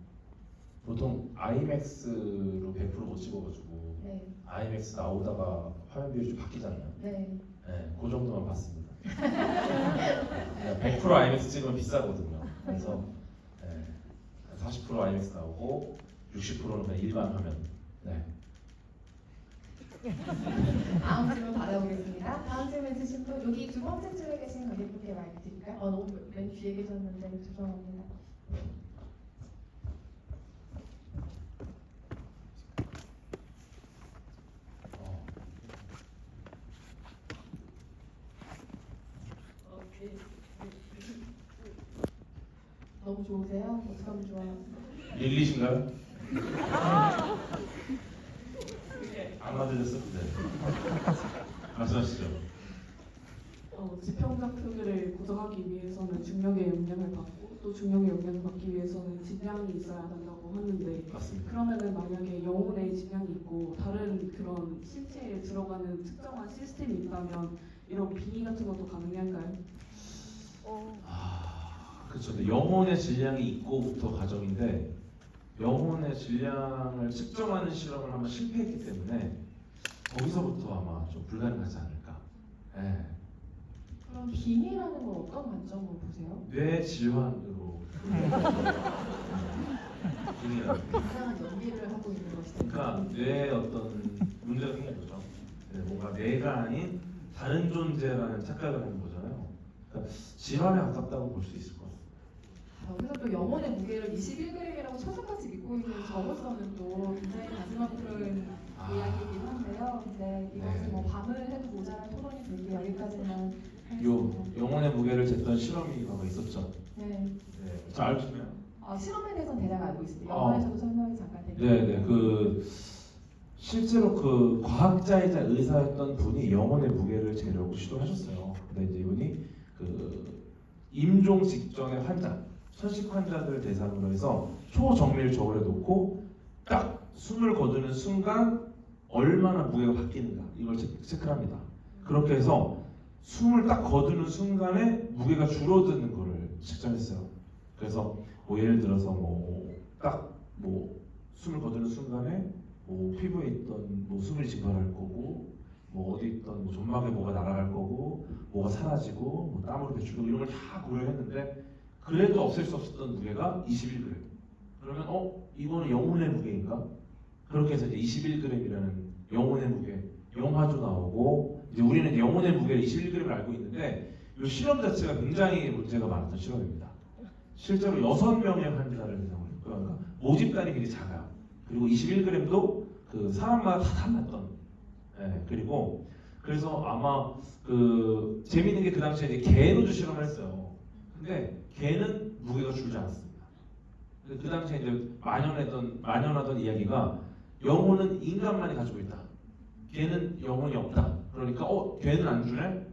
Speaker 3: 보통 아이맥스로 100%못 찍어가지고
Speaker 1: 네,
Speaker 3: 아이맥스 나오다가 화면 비율이 좀 바뀌잖아요.
Speaker 1: 네.
Speaker 3: 네, 그 정도만 봤습니다. 100% 아이맥스 찍으면 비싸거든요. 그래서 40% 아이맥스 나오고 60%는 그냥 일반 화면. 네.
Speaker 1: 다음 질문 받아보겠습니다. 다음 질문 주신 분 여기 두 번째 줄에 계신 관객분께 마이크 드릴까요? 너무 맨 뒤에 계셨는데 죄송합니다.
Speaker 3: 어,
Speaker 1: 너무 좋으세요? 어떡하면 좋아요?
Speaker 3: 릴리신가요? 안 맞으셨어? 네. 말씀하시죠.
Speaker 6: 지평자크를 고정하기 위해서는 중력의 영향을 받고 또 중력의 영향을 받기 위해서는 질량이 있어야 한다고 하는데
Speaker 3: 맞습니다.
Speaker 6: 그러면은 만약에 영혼의 질량이 있고 다른 그런 신체에 들어가는 특정한 시스템이 있다면 이런 빙의 같은 것도 가능한가요?
Speaker 3: 그렇죠. 근데 영혼의 질량이 있고부터 가정인데 영혼의 질량을 측정하는 실험을 한번 실패했기 때문에 거기서부터 아마 좀 불가능하지 않을까. 예.
Speaker 1: 그럼 빙의라는 건 어떤 관점으로 보세요?
Speaker 3: 뇌 질환으로 빙의라는 거.
Speaker 1: 이상한 연기를 하고 있는 것이
Speaker 3: 그러니까 뇌에 어떤 문제가 생긴 거죠. 네, 뭔가 뇌가 아닌 다른 존재라는 착각을 하는 거잖아요. 그러니까 질환에 가깝다고 볼 수 있을 것 같아요.
Speaker 1: 여기서 또 영혼의 무게를 21g이라고 초성같이 믿고 있는 저로서는 또 굉장히 가슴 아픈 이야기이긴 한데요. 근데 이것은
Speaker 3: 네.
Speaker 1: 뭐 밤을 해도 모자란 토론이 되기 여기까지만
Speaker 3: 요
Speaker 1: 하겠습니다.
Speaker 3: 영혼의 무게를 쟀던 실험이 과거 있었죠.
Speaker 1: 네.
Speaker 3: 네, 잘 알죠?
Speaker 1: 실험에 대해서는 대략 알고 있습니다.
Speaker 3: 아.
Speaker 1: 영화에서도 설명이 잠깐 되긴
Speaker 3: 네네 그 실제로 그 과학자이자 의사였던 분이 영혼의 무게를 재려고 시도하셨어요. 근데 이제 이분이 그 임종 직전의 환자, 천식 환자들 대상으로 해서 초정밀 저울에 놓고 딱 숨을 거두는 순간 얼마나 무게가 바뀌는가 이걸 체크합니다. 그렇게 해서 숨을 딱 거두는 순간에 무게가 줄어드는 거를 측정했어요. 그래서 뭐 예를 들어서 뭐 딱 뭐 숨을 거두는 순간에 뭐 피부에 있던 뭐 숨을 증발할 거고 뭐 어디 있던 뭐 점막에 뭐가 날아갈 거고 뭐가 사라지고 뭐 땀으로 배출되고 이런 걸 다 고려했는데 그래도 없앨 수 없었던 무게가 21g. 그러면 이거는 영혼의 무게인가? 그렇게 해서 이제 21g이라는 영혼의 무게 영화도 나오고 이제 우리는 영혼의 무게를 21g을 알고 있는데 이 실험 자체가 굉장히 문제가 많았던 실험입니다. 실제로 6명의 환자를 대상으로 했고요. 그러니까 모집단이 굉장히 작아요. 그리고 21g도 그 사람마다 다 달랐던. 예, 그리고 그래서 아마 그 재밌는 게 그 당시에 이제 개로도 실험을 했어요. 근데 개는 무게가 줄지 않았습니다. 그 당시에 이제 만연하던 이야기가 영혼은 인간만이 가지고 있다. 개는 영혼이 없다. 그러니까 개는 안 주네?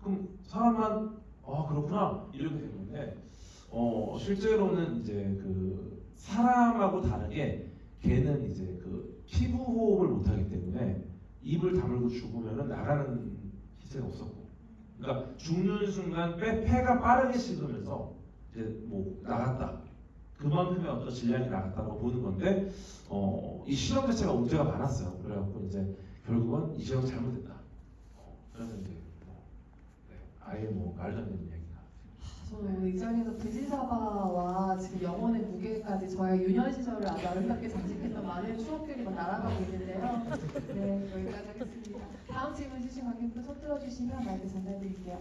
Speaker 3: 그럼 사람만 그렇구나 이렇게 된 건데 실제로는 이제 그 사람하고 다르게 개는 이제 그 피부 호흡을 못하기 때문에 입을 다물고 죽으면은 나가는 기세가 없었고, 그러니까 죽는 순간 폐가 빠르게 식으면서 이제 뭐 나갔다. 그만큼의 어떤 질량이 나갔다고 보는 건데 이 실험 자체가 문제가 많았어요. 그래갖고 이제 결국은 이 실험 잘못됐다. 그래서 이제 아예 뭐 말도 안 되는 이야기가.
Speaker 1: 저는 오늘 이 자리에서 부지사바와 지금 영혼의 무게까지 저의 유년 시절을 아주 아름답게 장식했던 많은 추억들이 막 날아가고 있는데요. 네, 여기까지 하겠습니다. 다음 질문 주신 관객분 손 들어주시면 마이크 전달드릴게요.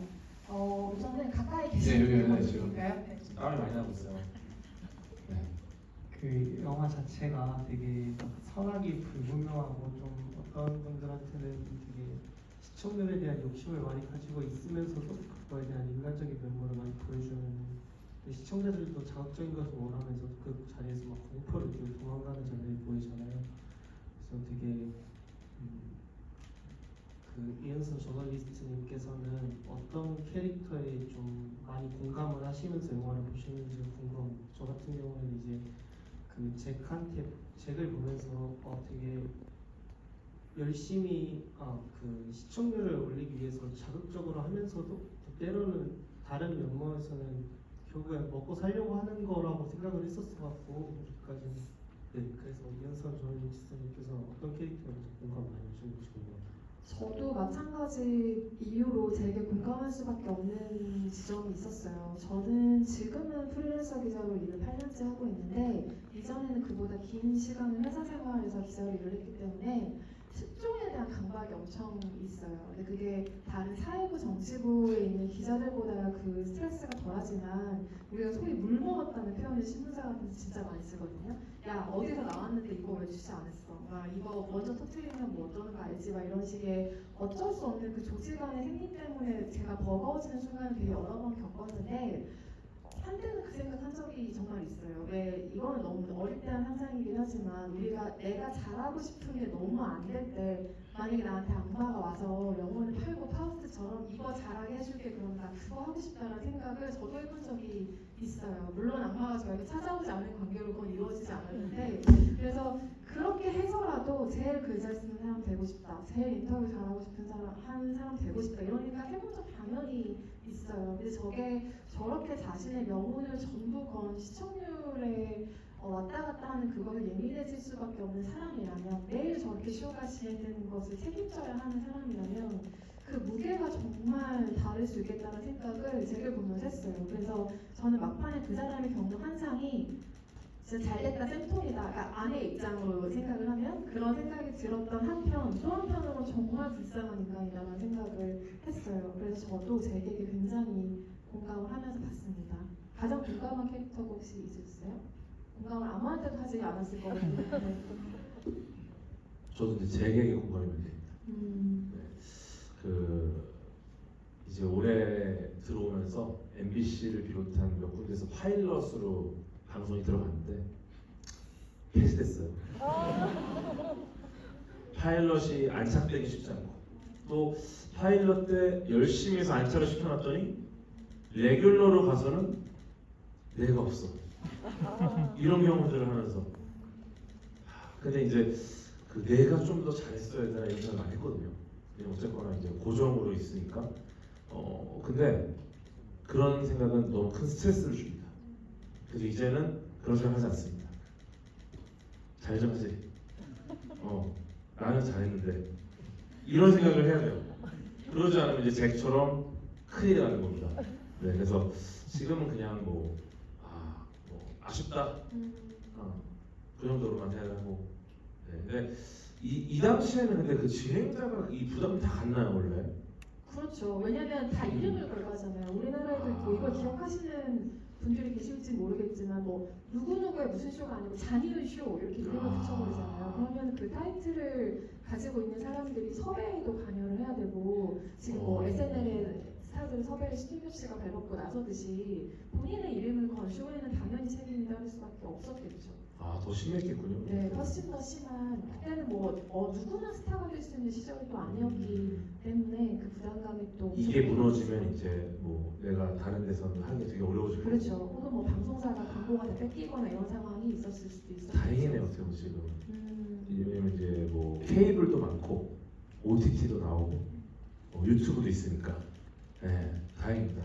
Speaker 1: 우선은 가까이 계신
Speaker 3: 여기,
Speaker 1: 분이
Speaker 3: 지금.
Speaker 1: 있을까요? 네.
Speaker 3: 땀이 많이 나고 있어요. 네.
Speaker 7: 그 영화 자체가 되게 선악이 불분명하고 좀 어떤 분들한테는 되게 시청률에 대한 욕심을 많이 가지고 있으면서도 그거에 대한 인간적인 면모를 많이 보여주는, 시청자들도 자극적인 것을 원하면서 그 자리에서 막 공포를 느끼고 도망가는 장면이 보이잖아요. 그래서 되게 그 이은선 저널리스트님께서는 어떤 캐릭터에 좀 많이 공감을 하시면서 영화를 보시는지 궁금합니다. 저 같은 경우에는 이제 그 잭을 보면서 되게 열심히 그 시청률을 올리기 위해서 자극적으로 하면서도 때로는 다른 면모에서는 결국에 먹고 살려고 하는 거라고 생각을 했었어 갖고 여기까지 네, 그래서 이현선 조은희 지사님께서 어떤 캐릭터에 공감 많이 주시는 것 같아요.
Speaker 1: 저도 마찬가지 이유로 되게 공감할 수밖에 없는 지점이 있었어요. 저는 지금은 프리랜서 기자로 일을 8년째 하고 있는데 이전에는 그보다 긴 시간을 회사 생활에서 기자로 일을 했기 때문에 특종에 대한 강박이 엄청 있어요. 근데 그게 다른 사회부, 정치부에 있는 기자들보다 그 스트레스가 덜하지만 우리가 소위 물 먹었다는 표현을 신문사 같은 데 진짜 많이 쓰거든요. 야 어디서 나왔는데 이거 왜 주지 않았어? 막 이거 먼저 터뜨리면 뭐 어떠는 거 알지? 막 이런 식의 어쩔 수 없는 그 조직 간의 생긴 때문에 제가 버거워지는 순간을 되게 여러 번 겪었는데 한때는 그 생각한 적이 정말 있어요. 왜 이거는 너무 어릴 때 한 상상이긴 하지만 우리가 내가 잘하고 싶은 게 너무 안 될 때 만약에 나한테 악마가 와서 영혼을 팔고 파우스트처럼 이거 잘하게 해줄게 그럼 나 그거 하고 싶다는 생각을 저도 해본 적이 있어요. 물론 악마가 저에게 찾아오지 않은 관계로 그건 이루어지지 않았는데 그래서 그렇게 해서라도 제일 글 잘 쓰는 사람 되고 싶다. 제일 인터뷰 잘하고 싶은 사람 하는 사람 되고 싶다. 이런 생각 해본 적 당연히 있어요. 근데 저게 저렇게 자신의 명운을 전부 건 시청률에 왔다 갔다 하는 그거에 예민해질 수밖에 없는 사람이라면 매일 저렇게 쇼가 진행되는 것을 책임져야 하는 사람이라면 그 무게가 정말 다를 수 있겠다는 생각을 책을 보면서 했어요. 그래서 저는 막판에 그 사람이 겪는 환상이 진짜 잘됐다 쌤통이다. 그러니까 아내 입장으로 생각을 하면 그런 생각이 들었던 한편 또 한편으로는 정말 불쌍한 인간이라는 생각을 했어요. 그래서 저도 제게게 굉장히 공감을 하면서 봤습니다. 가장 공감한 캐릭터가 혹시 있으셨어요? 공감을 아무한테도 하지 않았을 것 같은데.
Speaker 3: 저도 이제 제게게 공감이 많이 됩니다.
Speaker 1: 음.
Speaker 3: 그 이제 올해 들어오면서 MBC를 비롯한 몇 군데에서 파일럿으로 방송이 들어갔는데 폐지됐어요. 파일럿이 안착되기 쉽지 않고 또 파일럿 때 열심히 해서 안착을 시켜놨더니 레귤러로 가서는 내가 없어. 이런 경우들을 하면서 근데 이제 그 내가 좀 더 잘했어야 되나 이런 생각을 많이 했거든요. 어쨌거나 이제 고정으로 있으니까 근데 그런 생각은 너무 큰 스트레스를 줍니다. 그래서 이제는 그런 생각 하지 않습니다. 잘 좀 하지. 나는 잘했는데 이런 생각을 해야 돼요. 그러지 않으면 이제 잭처럼 큰일이 나는 겁니다. 네, 그래서 지금은 그냥 뭐 아쉽다. 그 정도로만 생각하고. 네, 근데 이 당시에는 근데 그 진행자가 이 부담이 다 갔나요 원래?
Speaker 1: 그렇죠. 왜냐면 다 이름을 걸고 하잖아요. 우리나라에도 있고 이걸 기억하시는 분들이 계실지 모르겠지만 뭐 누구누구의 무슨 쇼가 아니고 잔이윤 쇼 이렇게 이름을 붙여버리잖아요. 그러면 그 타이틀을 가지고 있는 사람들이 섭외에도 관여를 해야 되고 지금 뭐 SNL에 스타들 섭외를 신동엽 씨가 발벗고 나서듯이 본인의 이름을 건 쇼에는 당연히 책임이 따를 수밖에 없었겠죠.
Speaker 3: 더 심했겠군요.
Speaker 1: 네, 훨씬 더 심한 그때는 뭐 누구나 스타가 될 수 있는 시절이 또 아니었기 때문에 그 부담감이 또
Speaker 3: 이게 무너지면 이제 뭐 내가 다른 데서는 하기 되게 어려워질 거고.
Speaker 1: 그렇죠. 혹은 뭐 방송사가 광고가 다 뺏기거나 이런 상황이 있었을 수도 있어요.
Speaker 3: 다행이네요 어떻게 보면 지금. 왜냐면 이제 뭐 케이블도 많고 OTT도 나오고 유튜브도 있으니까. 네, 다행입니다.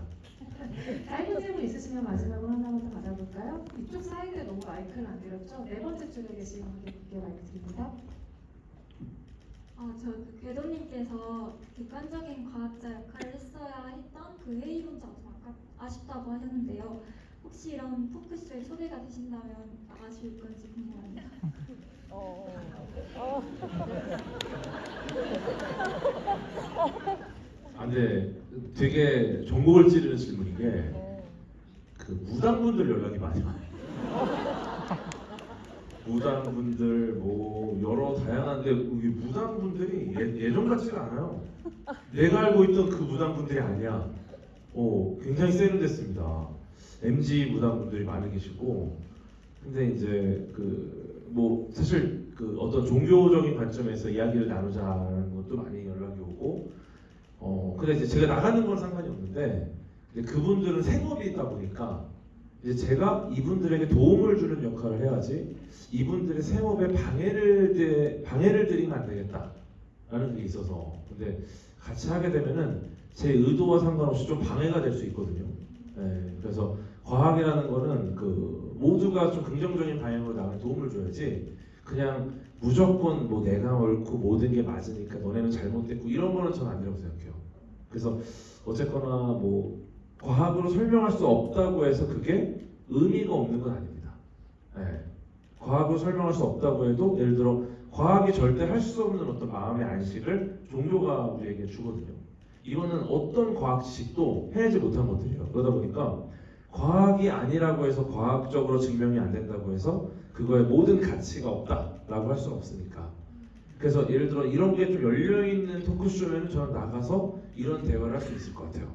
Speaker 1: 짧은 질문 있으시면 마지막으로 하나만 더 받아볼까요? 이쪽 사이드에 너무 마이크를 안 드렸죠? 네 번째 줄에 계신 분께 마이크 드립니다.
Speaker 8: 저 궤도님께서 객관적인 과학자 역할을 했어야 했던 그 회의론자가 좀 아쉽다고 하셨는데요. 혹시 이런 토크쇼에 초대가 되신다면 나가실 건지 궁금합니다.
Speaker 3: 근데 되게 종목을 찌르는 질문인 게 그 무당분들 연락이 많이 와요. 무당분들 뭐 여러 다양한데 우리 무당분들이 예전 같지가 않아요. 내가 알고 있던 그 무당분들이 아니야. 굉장히 세련됐습니다. MG 무당분들이 많이 계시고 근데 이제 뭐 사실 어떤 종교적인 관점에서 이야기를 나누자는 것도 많이 연락이 오고 근데 이제 제가 나가는 건 상관이 없는데 근데 그분들은 생업이 있다 보니까 이제 제가 이분들에게 도움을 주는 역할을 해야지 이분들의 생업에 방해를 드리면 안 되겠다라는 게 있어서 근데 같이 하게 되면은 제 의도와 상관없이 좀 방해가 될 수 있거든요. 그래서 과학이라는 거는 그 모두가 좀 긍정적인 방향으로 나가는 도움을 줘야지 그냥 무조건 뭐 내가 옳고 모든 게 맞으니까 너네는 잘못됐고 이런 거는 저는 아니라고 생각해요. 그래서 어쨌거나 뭐 과학으로 설명할 수 없다고 해서 그게 의미가 없는 건 아닙니다. 과학으로 설명할 수 없다고 해도 예를 들어 과학이 절대 할 수 없는 어떤 마음의 안식을 종교가 우리에게 주거든요. 이거는 어떤 과학 지식도 해내지 못한 것들이에요. 그러다 보니까 과학이 아니라고 해서 과학적으로 증명이 안 된다고 해서 그거에 모든 가치가 없다라고 할 수는 없으니까. 그래서 예를 들어 이런 게 좀 열려있는 토크쇼면 저는 나가서 이런 대화를 할 수 있을 것 같아요.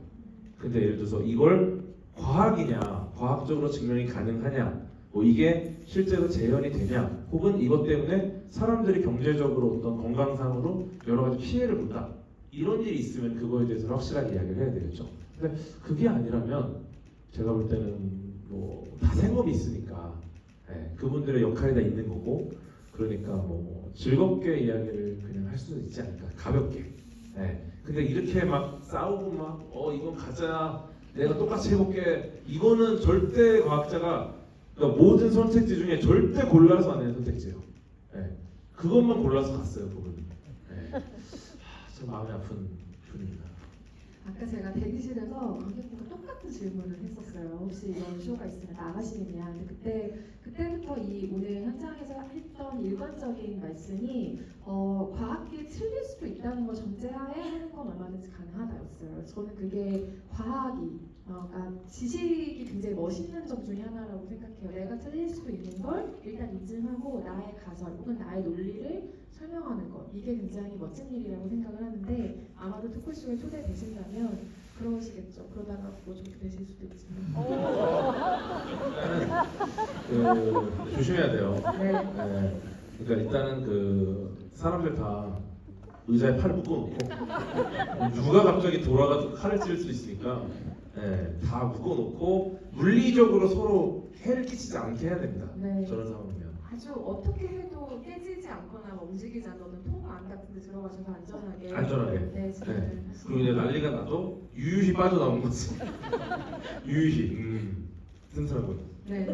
Speaker 3: 근데 예를 들어서 이걸 과학이냐, 과학적으로 증명이 가능하냐, 뭐 이게 실제로 재현이 되냐, 혹은 이것 때문에 사람들이 경제적으로 어떤 건강상으로 여러 가지 피해를 본다. 이런 일이 있으면 그거에 대해서 확실하게 이야기를 해야 되겠죠. 근데 그게 아니라면 제가 볼 때는 뭐 다 생업이 있으니까 그분들의 역할이 다 있는 거고, 그러니까 뭐 즐겁게 이야기를 그냥 할 수도 있지 않을까, 가볍게. 근데 이렇게 막 싸우고 막 이건 가짜, 내가 똑같이 해볼게, 이거는 절대 과학자가 그러니까 모든 선택지 중에 절대 골라서 안 하는 선택지예요. 그것만 골라서 갔어요, 그분은. 참 마음이 아픈 분입니다.
Speaker 1: 아까 제가 대기실에서 관객분과 똑같은 질문을 했었어요. 혹시 이런 쇼가 있으면 나가시겠냐. 근데 그때부터 이 오늘 현장에서 했던 일관적인 말씀이 과학이 틀릴 수도 있다는 걸 전제하에 하는 건 얼마든지 가능하다였어요. 저는 그게 과학이 그러니까 지식이 굉장히 멋있는 점 중에 하나라고 생각해요. 내가 틀릴 수도 있는 걸 일단 인증하고 나의 가설 혹은 나의 논리를 설명하는 것, 이게 굉장히 멋진 일이라고 생각을 하는데 아마도 토크쇼에 초대되신다면 그러시겠죠. 그러다가 뭐 좀 되실 수도 있지만
Speaker 3: 조심해야 돼요.
Speaker 1: 네.
Speaker 3: 그러니까 일단은 그 사람들 다 의자에 팔을 묶어놓고 누가 갑자기 돌아가서 칼을 찔 수 있으니까 다 묶어놓고 물리적으로 서로 해를 끼치지 않게 해야 됩니다.
Speaker 1: 네.
Speaker 3: 저런 상황이면.
Speaker 1: 아주 어떻게 해도 깨지지 않거나 뭐 움직이지 않는 통안 같은 데 들어가셔서 안전하게 네, 진행을
Speaker 3: 그리고 이제 난리가 나도 유유히 빠져나오는 거지. 유유히 튼튼하고.
Speaker 1: 네.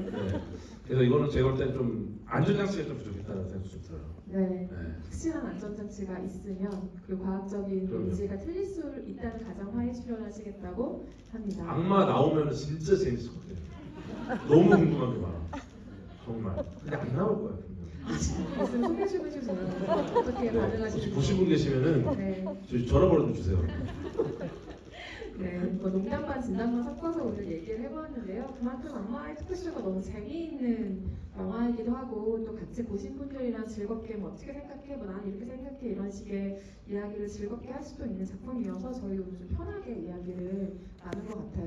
Speaker 3: 그래서 이거는 제가 볼 때는 좀 안전장치가 좀 부족했다는 생각이 좀 들어요.
Speaker 1: 네. 확실한 안전장치가 있으면 그 과학적인
Speaker 3: 그럼요.
Speaker 1: 문제가 틀릴 수 있다는 가정하에 출연하시겠다고 합니다.
Speaker 3: 악마 나오면 진짜 재밌을 것 같아요. 너무 궁금한 게 많아. 정말. 근데 안 나올 거야.
Speaker 1: 말씀 소개 좀 해주세요. 어떻게
Speaker 3: 혹시
Speaker 1: 반응하시는지.
Speaker 3: 보신 분 계시면은
Speaker 1: 네.
Speaker 3: 저 전화번호 좀 주세요.
Speaker 1: 네, 뭐 농담 반 진담만 섞어서 오늘 얘기를 해보았는데요. 그만큼 엄마의 토크쇼가 너무 재미있는 영화이기도 하고 또 같이 보신 분들이랑 즐겁게 뭐 어떻게 생각해, 뭐 난 이렇게 생각해 이런 식의 이야기를 즐겁게 할 수도 있는 작품이어서 저희 오늘 좀 편하게 이야기를 나눈 것 같아요.